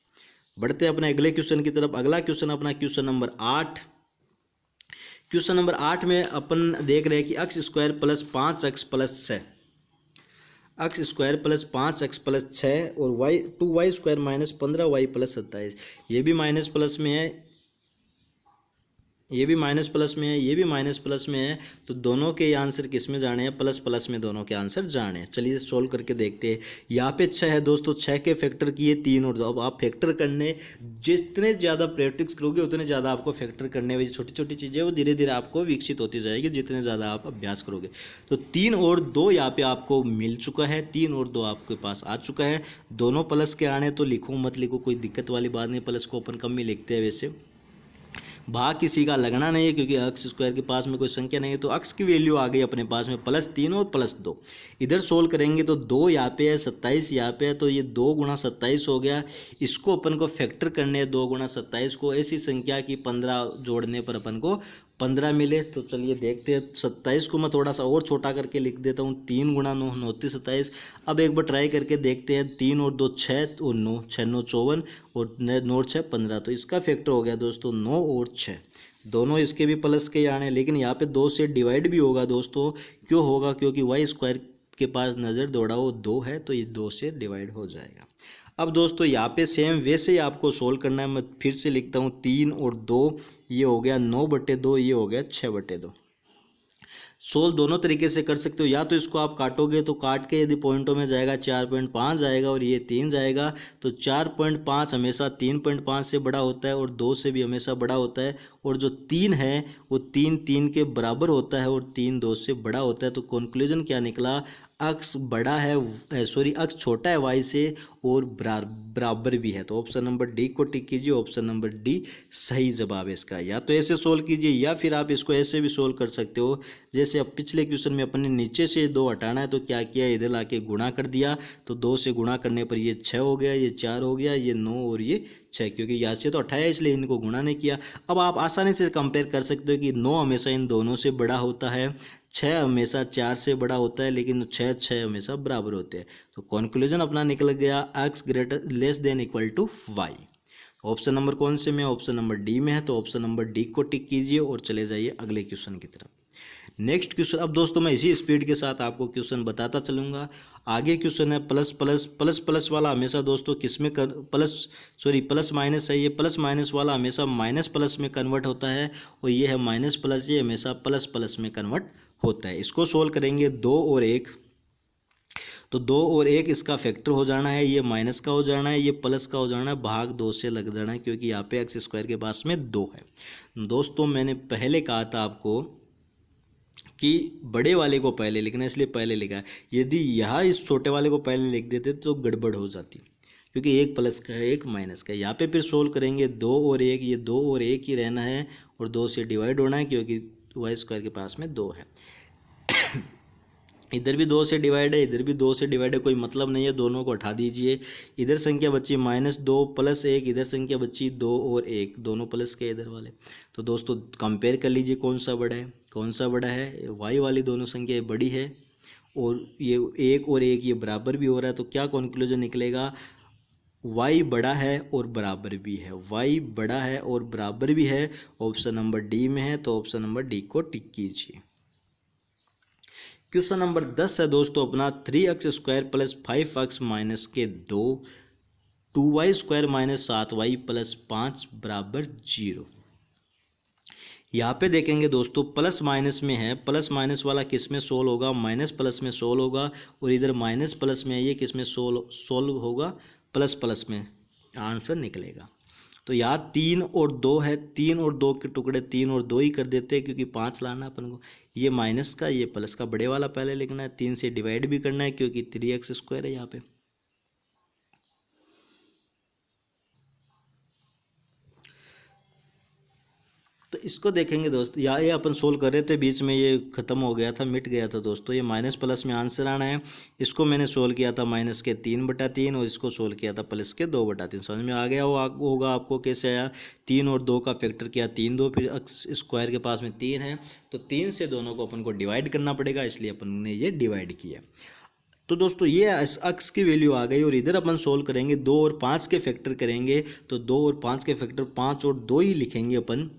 बढ़ते हैं अपने अगले क्वेश्चन की तरफ। अगला क्वेश्चन अपना क्वेश्चन नंबर 8। क्वेश्चन नंबर 8 में अपन देख रहे हैं कि x square plus 5x plus 6, x square plus 5x plus 6 और Y 2y square minus 15y plus 27, ये भी माइनस प्लस में है, ये भी माइनस प्लस में है, ये भी माइनस प्लस में है, तो दोनों के आंसर किस में जाने हैं, प्लस प्लस में दोनों के आंसर जाने हैं। चलिए सोल्व करके देखते हैं। यहाँ पे 6 है दोस्तों, 6 के फैक्टर किए 3 और 2। अब आप फैक्टर करने जितने ज़्यादा प्रैक्टिस करोगे उतने ज़्यादा आपको फैक्टर करने वाली छोटी छोटी चीज़ें वो धीरे धीरे आपको विकसित होती जाएगी, जितने ज़्यादा आप अभ्यास करोगे। तो 3 और 2 यहाँ पे आपको मिल चुका है, 3 और 2 आपके पास आ चुका है। दोनों प्लस के आने तो लिखो मत लिखो, कोई दिक्कत वाली बात नहीं, प्लस को अपन कम ही लिखते हैं वैसे। भाग किसी का लगना नहीं है क्योंकि एक्स स्क्वायर के पास में कोई संख्या नहीं है, तो एक्स की वैल्यू आ गई अपने पास में +3 और +2। इधर सोल्व करेंगे तो 2 यहाँ पे है, 27 यहाँ पे है, तो ये 2 गुणा 27 हो गया। इसको अपन को फैक्टर करने हैं 2 गुणा 27 को, ऐसी संख्या की 15 जोड़ने पर अपन को 15 मिले। तो चलिए देखते हैं, 27 को मैं थोड़ा सा और छोटा करके लिख देता हूँ, 3 गुणा 9 9 27। अब एक बार ट्राई करके देखते हैं, 3 और 2 6 और 9 6 9 54 और 9 6 15, तो इसका फैक्टर हो गया दोस्तों 9 और 6। दोनों इसके भी प्लस के आने, लेकिन यहाँ पे 2 से डिवाइड भी होगा दोस्तों। क्यों होगा, क्योंकि वाई स्क्वायर के पास नज़र दौड़ाओ 2 है, तो ये 2 से डिवाइड हो जाएगा। अब दोस्तों यहाँ पे सेम वैसे ही आपको सोल्व करना है। मैं फिर से लिखता हूँ, 3 और 2 ये हो गया 9/2, ये हो गया 6/2। सोल्व दोनों तरीके से कर सकते हो, या तो इसको आप काटोगे तो काट के यदि पॉइंटों में जाएगा 4.5 जाएगा और ये 3 जाएगा, तो 4.5 हमेशा 3.5 से बड़ा होता है और 2 से भी हमेशा बड़ा होता है, और जो 3 है वो 3 3 के बराबर होता है और 3 2 से बड़ा होता है। तो कंक्लूजन क्या निकला, अक्स बड़ा है, सॉरी अक्स छोटा है वाई से और बराबर भी है। तो ऑप्शन नंबर डी को टिक कीजिए, ऑप्शन नंबर डी सही जवाब है इसका। या तो ऐसे सोल्व कीजिए या फिर आप इसको ऐसे भी सोल्व कर सकते हो, जैसे अब पिछले क्वेश्चन में अपने नीचे से 2 हटाना है तो क्या किया, इधर लाके गुणा कर दिया, तो 2 से गुणा करने पर ये 6 हो गया, ये 4 हो गया, ये 9 और ये 6, क्योंकि यहाँ से तो 28 इसलिए इनको गुणा नहीं किया। अब आप आसानी से कंपेयर कर सकते हो कि 9 हमेशा इन दोनों से बड़ा होता है, 6 हमेशा 4 से बड़ा होता है, लेकिन 6 हमेशा बराबर होते हैं। तो कंक्लूजन अपना निकल गया, x greater less than equal to y। Option number कौन से में, ऑप्शन नंबर डी में है, तो ऑप्शन नंबर डी को टिक कीजिए और चले जाइए अगले क्वेश्चन की तरफ। नेक्स्ट क्वेश्चन, अब दोस्तों मैं इसी स्पीड के साथ आपको क्वेश्चन बताता चलूँगा। आगे क्वेश्चन है प्लस प्लस प्लस प्लस वाला हमेशा दोस्तों किस में प्लस माइनस है, ये प्लस माइनस वाला हमेशा माइनस प्लस में कन्वर्ट होता है, और ये है माइनस प्लस, ये हमेशा प्लस प्लस में कन्वर्ट होता है। इसको सोल्व करेंगे 2 और 1, तो 2 और 1 इसका फैक्टर हो जाना है, ये माइनस का हो जाना है, ये प्लस का हो जाना है, भाग 2 से लग जाना है, क्योंकि यहाँ पे एक्स स्क्वायर के पास में 2 है। दोस्तों मैंने पहले कहा था आपको कि बड़े वाले को पहले लिखना, इसलिए पहले लिखा है। यदि यहाँ इस छोटे वाले को पहले लिख देते तो गड़बड़ हो जाती, क्योंकि 1 प्लस का है 1 माइनस का है। यहाँ पे फिर सोल्व करेंगे 2 और 1, ये 2 और 1 ही रहना है और 2 से डिवाइड होना है, क्योंकि वाई स्क्वायर के पास में 2 है। इधर भी 2 से डिवाइड है, इधर भी 2 से डिवाइड है, कोई मतलब नहीं है, दोनों को हटा दीजिए। इधर संख्या बची -2 + 1, इधर संख्या बची 2 और 1, दोनों प्लस के इधर वाले। तो दोस्तों कंपेयर कर लीजिए कौन सा बड़ा है, कौन सा बड़ा है, वाई वाली दोनों संख्या बड़ी है, और ये 1 और 1 ये बराबर भी हो रहा है। तो क्या कंक्लूजन निकलेगा, y बड़ा है और बराबर भी है, y बड़ा है और बराबर भी है, ऑप्शन नंबर डी में है, तो ऑप्शन नंबर डी को टिक कीजिए। क्वेश्चन नंबर 10 है दोस्तों अपना, 3x square plus 5x minus के 2, 2y square minus 7y plus 5 बराबर 0। यहाँ पे देखेंगे दोस्तों प्लस माइनस में है, प्लस माइनस वाला किस में सोल्व होगा, माइनस प्लस में सोल्व होगा, और इधर माइनस प्लस में है, ये किस में सोल्व होगा, प्लस प्लस में आंसर निकलेगा। तो यहाँ 3 और 2 है, 3 और 2 के टुकड़े 3 और 2 ही कर देते हैं, क्योंकि 5 लाना अपन को। ये माइनस का, ये प्लस का, बड़े वाला पहले लिखना है, 3 से डिवाइड भी करना है, क्योंकि 3x स्क्वायर है यहाँ पे। तो इसको देखेंगे दोस्त, या ये अपन सोल्व कर रहे थे, बीच में ये ख़त्म हो गया था, मिट गया था दोस्तों। ये माइनस प्लस में आंसर आना है। इसको मैंने सोल्व किया था -3/3 और इसको सोल्व किया था +2/3। समझ में आ गया होगा आपको कैसे आया। 3 और 2 का फैक्टर किया 3 2, फिर स्क्वायर के पास में 3 है तो 3 से दोनों को अपन को डिवाइड करना पड़ेगा, इसलिए अपन ने ये डिवाइड किया। तो दोस्तों ये अक्स की वैल्यू आ गई और इधर अपन सोल्व करेंगे 2 और 5 के फैक्टर करेंगे तो 2 और 5 के फैक्टर 5 और 2 ही लिखेंगे अपन।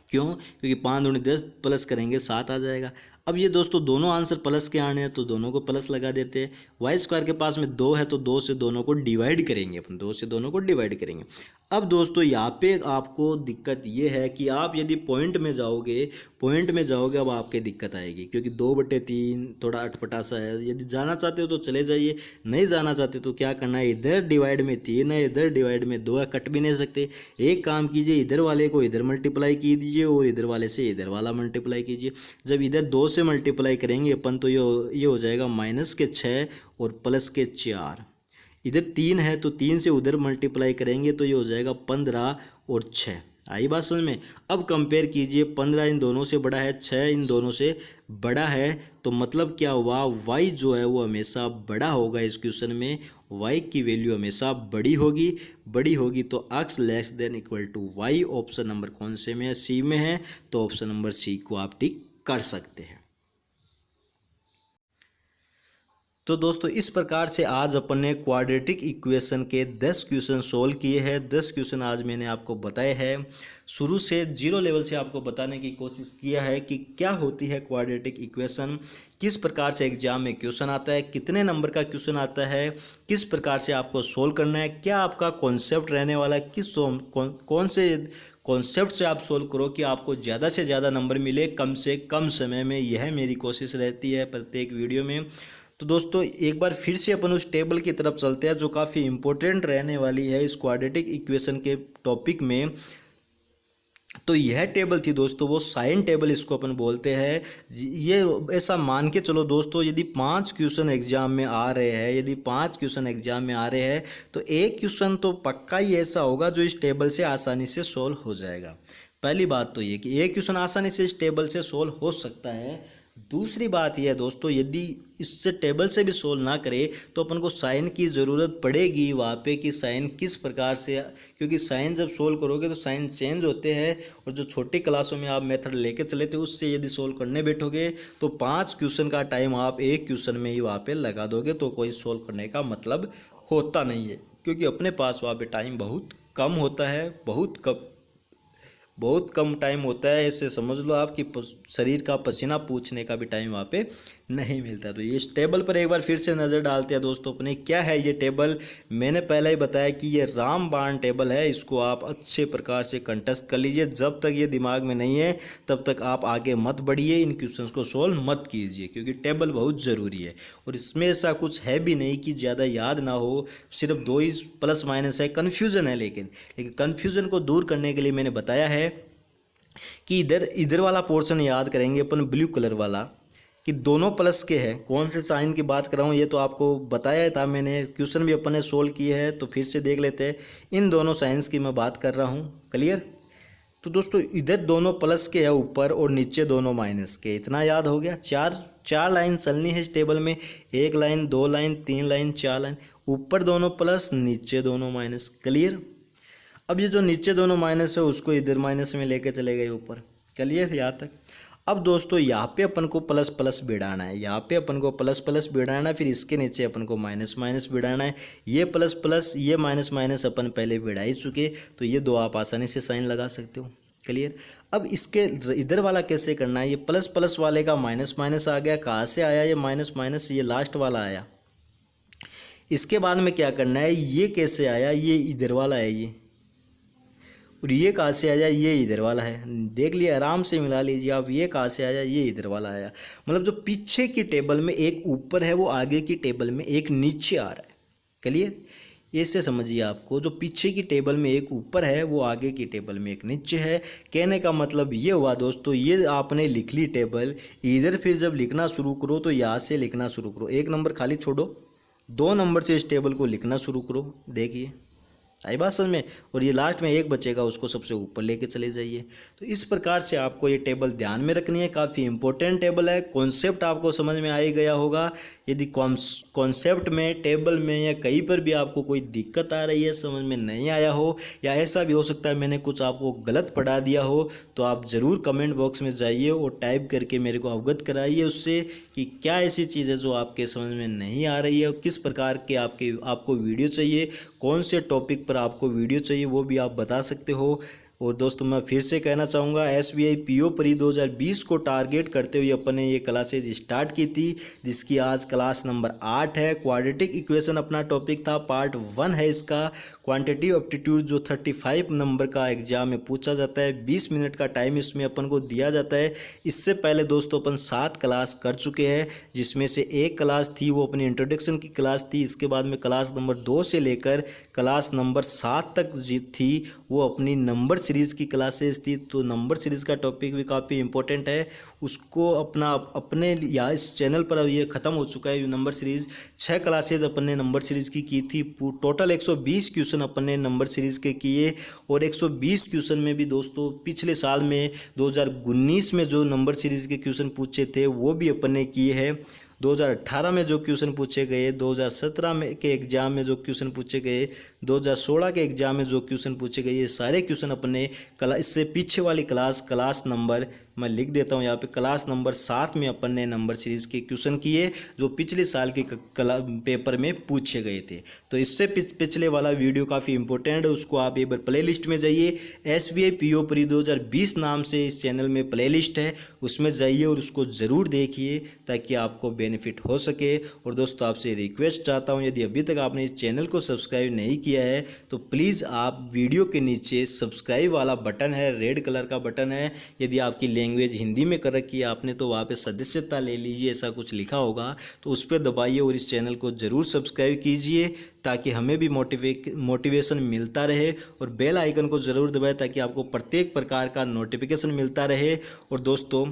क्यों? क्योंकि 5 दूनी 10 प्लस करेंगे 7 आ जाएगा। अब ये दोस्तों दोनों आंसर प्लस के आने हैं तो दोनों को प्लस लगा देते हैं। वाई स्क्वायर के पास में 2 है तो 2 से दोनों को डिवाइड करेंगे अपन, 2 से दोनों को डिवाइड करेंगे। अब दोस्तों यहाँ पे आपको दिक्कत ये है कि आप यदि पॉइंट में जाओगे अब आपके दिक्कत आएगी, क्योंकि 2/3 थोड़ा अटपटा सा है। यदि जाना चाहते हो तो चले जाइए, नहीं जाना चाहते तो क्या करना है, इधर डिवाइड में 3 है, इधर डिवाइड में 2 है, कट भी नहीं सकते। एक काम कीजिए, इधर वाले को इधर मल्टीप्लाई कीजिए और इधर वाले से इधर वाला मल्टीप्लाई कीजिए। जब इधर 2 से मल्टीप्लाई करेंगे अपन तो ये हो जाएगा -6 और +4। इधर 3 है तो 3 से उधर मल्टीप्लाई करेंगे तो ये हो जाएगा 15 और 6। आई बात समझ में। अब कंपेयर कीजिए, 15 इन दोनों से बड़ा है, 6 इन दोनों से बड़ा है, तो मतलब क्या हुआ, y जो है वो हमेशा बड़ा होगा। इस क्वेश्चन में y की वैल्यू हमेशा बड़ी होगी तो x < y। ऑप्शन नंबर कौन से में है? सी में है, तो ऑप्शन नंबर सी को आप टिक कर सकते हैं। तो दोस्तों इस प्रकार से आज अपन ने क्वाड्रेटिक इक्वेशन के 10 क्वेश्चन सोल्व किए हैं। 10 क्वेश्चन आज मैंने आपको बताए हैं। शुरू से 0 लेवल से आपको बताने की कोशिश किया है कि क्या होती है क्वाड्रेटिक इक्वेशन, किस प्रकार से एग्जाम में क्वेश्चन आता है, कितने नंबर का क्वेश्चन आता है, किस प्रकार से आपको सोल्व करना है, क्या आपका कॉन्सेप्ट रहने वाला है, कौन से कॉन्सेप्ट से आप सोल्व करो कि आपको ज़्यादा से ज़्यादा नंबर मिले कम से कम समय में। यह मेरी कोशिश रहती है प्रत्येक वीडियो में। तो दोस्तों एक बार फिर से अपन उस टेबल की तरफ चलते हैं जो काफ़ी इंपॉर्टेंट रहने वाली है इस क्वाड्रेटिक इक्वेशन के टॉपिक में। तो यह टेबल थी दोस्तों, वो साइन टेबल इसको अपन बोलते हैं। ये ऐसा मान के चलो दोस्तों, यदि 5 क्वेश्चन एग्जाम में आ रहे हैं तो एक क्वेश्चन तो पक्का ही ऐसा होगा जो इस टेबल से आसानी से सोल्व हो जाएगा। पहली बात तो ये कि एक क्वेश्चन आसानी से इस टेबल से सोल्व हो सकता है। दूसरी बात यह है दोस्तों, यदि इससे टेबल से भी सोल्व ना करे तो अपन को साइन की ज़रूरत पड़ेगी वहाँ पे कि साइन किस प्रकार से, क्योंकि साइन जब सोल्व करोगे तो साइन चेंज होते हैं और जो छोटी क्लासों में आप मेथड लेके चले थे उससे यदि सोल्व करने बैठोगे तो 5 क्वेश्चन का टाइम आप एक क्वेश्चन में ही वहाँ पे लगा दोगे, तो कोई सोल्व करने का मतलब होता नहीं है। क्योंकि अपने पास वहाँ पे टाइम बहुत कम होता है, बहुत कम टाइम होता है। ऐसे समझ लो आप कि शरीर का पसीना पूछने का भी टाइम वहाँ पे नहीं मिलता। तो ये इस टेबल पर एक बार फिर से नज़र डालते हैं दोस्तों अपने। क्या है ये टेबल? मैंने पहले ही बताया कि ये रामबाण टेबल है। इसको आप अच्छे प्रकार से कंठस्थ कर लीजिए। जब तक ये दिमाग में नहीं है तब तक आप आगे मत बढ़िए, इन क्वेश्चंस को सोल्व मत कीजिए, क्योंकि टेबल बहुत ज़रूरी है। और इसमें ऐसा कुछ है भी नहीं कि ज़्यादा याद ना हो, सिर्फ 2 ही प्लस माइनस है, कन्फ्यूज़न है। लेकिन कन्फ्यूज़न को दूर करने के लिए मैंने बताया है कि इधर वाला पोर्शन याद करेंगे अपन, ब्लू कलर वाला, कि दोनों प्लस के हैं। कौन से साइन की बात कर रहा हूँ ये तो आपको बताया था मैंने, क्वेश्चन भी अपन ने सोल्व किए हैं, तो फिर से देख लेते हैं। इन दोनों साइंस की मैं बात कर रहा हूँ। क्लियर? तो दोस्तों इधर दोनों प्लस के है ऊपर और नीचे दोनों माइनस के, इतना याद हो गया। चार लाइन चलनी है इस टेबल में, 1 लाइन 2 लाइन 3 लाइन 4 लाइन, ऊपर दोनों प्लस नीचे दोनों माइनस। क्लियर? अब ये जो नीचे दोनों माइनस है उसको इधर माइनस में लेके चले गए ऊपर। क्लियर यहाँ तक? अब दोस्तों यहाँ पे अपन को प्लस प्लस भिड़ाना है, यहाँ पे अपन को प्लस प्लस भिड़ाना है, फिर इसके नीचे अपन को माइनस माइनस भिड़ाना है। ये प्लस प्लस ये माइनस माइनस अपन पहले भिड़ा ही चुके, तो ये 2 आप आसानी से साइन लगा सकते हो। क्लियर? अब इसके इधर वाला कैसे करना है? ये प्लस प्लस वाले का माइनस माइनस आ गया। कहाँ से आया ये माइनस माइनस? ये लास्ट वाला आया। इसके बाद में क्या करना है? ये कैसे आया? ये इधर वाला है ये, और ये कहाँ से आया? ये इधर वाला है। देख लिया, आराम से मिला लीजिए आप। ये कहाँ से आया? ये इधर वाला आया। मतलब जो पीछे की टेबल में एक ऊपर है वो आगे की टेबल में एक नीचे आ रहा है। क्लियर? ऐसे समझिए आपको, जो पीछे की टेबल में एक ऊपर है वो आगे की टेबल में एक नीचे है। कहने का मतलब ये हुआ दोस्तों, ये आपने लिख ली टेबल। इधर फिर जब लिखना शुरू करो तो यहाँ से लिखना शुरू करो, 1 नंबर खाली छोड़ो, 2 नंबर से इस टेबल को लिखना शुरू करो। देखिए आई बात समझ में। और ये लास्ट में एक बचेगा, उसको सबसे ऊपर लेके चले जाइए। तो इस प्रकार से आपको ये टेबल ध्यान में रखनी है, काफ़ी इंपॉर्टेंट टेबल है। कॉन्सेप्ट आपको समझ में आ ही गया होगा। यदि कॉन्सेप्ट में, टेबल में या कहीं पर भी आपको कोई दिक्कत आ रही है, समझ में नहीं आया हो, या ऐसा भी हो सकता है मैंने कुछ आपको गलत पढ़ा दिया हो, तो आप ज़रूर कमेंट बॉक्स में जाइए और टाइप करके मेरे को अवगत कराइए उससे कि क्या ऐसी चीज़ है जो आपके समझ में नहीं आ रही है, और किस प्रकार के आपको वीडियो चाहिए, कौन से टॉपिक पर आपको वीडियो चाहिए, वो भी आप बता सकते हो। और दोस्तों मैं फिर से कहना चाहूँगा, SBI PO परी 2020 को टारगेट करते हुए अपन ने ये क्लासेज स्टार्ट की थी, जिसकी आज क्लास नंबर 8 है। क्वाड्रेटिक इक्वेशन अपना टॉपिक था, पार्ट 1 है इसका। क्वांटिटेटिव एप्टीट्यूड जो 35 नंबर का एग्जाम में पूछा जाता है, 20 मिनट का टाइम इसमें अपन को दिया जाता है। इससे पहले दोस्तों अपन 7 क्लास कर चुके हैं, जिसमें से एक क्लास थी वो अपनी इंट्रोडक्शन की क्लास थी। इसके बाद में क्लास नंबर 2 से लेकर क्लास नंबर 7 तक थी वो अपनी नंबर सीरीज़ की क्लासेस थी। तो नंबर सीरीज़ का टॉपिक भी काफ़ी इंपॉर्टेंट है, उसको अपने या इस चैनल पर अब ये ख़त्म हो चुका है नंबर सीरीज़। 6 क्लासेज अपन ने नंबर सीरीज़ की थी। टोटल 120 क्वेश्चन अपन ने नंबर सीरीज़ के किए, और 120 क्वेश्चन में भी दोस्तों पिछले साल में 2019 में जो नंबर सीरीज़ के क्वेश्चन पूछे थे वो भी अपन ने किए हैं। 2018 में जो क्वेश्चन पूछे गए, 2017 में के एग्ज़ाम में जो क्वेश्चन पूछे गए, 2016 के एग्ज़ाम में जो क्वेश्चन पूछे गए, ये सारे क्वेश्चन अपने इससे पीछे वाली क्लास नंबर मैं लिख देता हूँ यहाँ पे, क्लास नंबर 7 में अपन ने नंबर सीरीज़ के क्वेश्चन किए जो पिछले साल के पेपर में पूछे गए थे। तो इससे पिछले वाला वीडियो काफ़ी इंपॉर्टेंट है, उसको आप एक बार प्ले लिस्ट में जाइए। SBI PO परी 2020 नाम से इस चैनल में प्ले लिस्ट है, उसमें जाइए और उसको ज़रूर देखिए ताकि आपको बेनिफिट हो सके। और दोस्तों आपसे रिक्वेस्ट चाहता हूँ, यदि अभी तक आपने इस चैनल को सब्सक्राइब नहीं किया है तो प्लीज़ आप वीडियो के नीचे सब्सक्राइब वाला बटन है, रेड कलर का बटन है, यदि आपकी लैंग्वेज हिंदी में कर रखी है आपने तो वहाँ पे सदस्यता ले लीजिए, ऐसा कुछ लिखा होगा तो उस पर दबाइए और इस चैनल को ज़रूर सब्सक्राइब कीजिए ताकि हमें भी मोटिवेशन मिलता रहे। और बेल आइकन को ज़रूर दबाएं ताकि आपको प्रत्येक प्रकार का नोटिफिकेशन मिलता रहे। और दोस्तों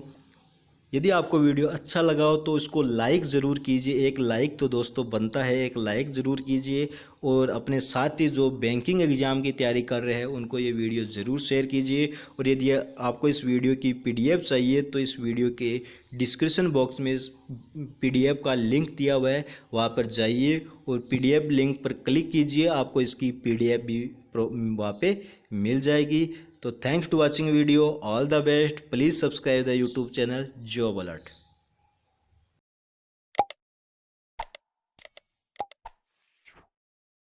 यदि आपको वीडियो अच्छा लगा हो तो इसको लाइक ज़रूर कीजिए, एक लाइक तो दोस्तों बनता है, एक लाइक ज़रूर कीजिए। और अपने साथी जो बैंकिंग एग्ज़ाम की तैयारी कर रहे हैं उनको ये वीडियो ज़रूर शेयर कीजिए। और यदि आपको इस वीडियो की PDF चाहिए तो इस वीडियो के डिस्क्रिप्शन बॉक्स में PDF का लिंक दिया हुआ है, वहाँ पर जाइए और PDF लिंक पर क्लिक कीजिए, आपको इसकी PDF भी वहाँ पे मिल जाएगी। तो thanks to watching video, all the best. Please subscribe the YouTube channel job alert.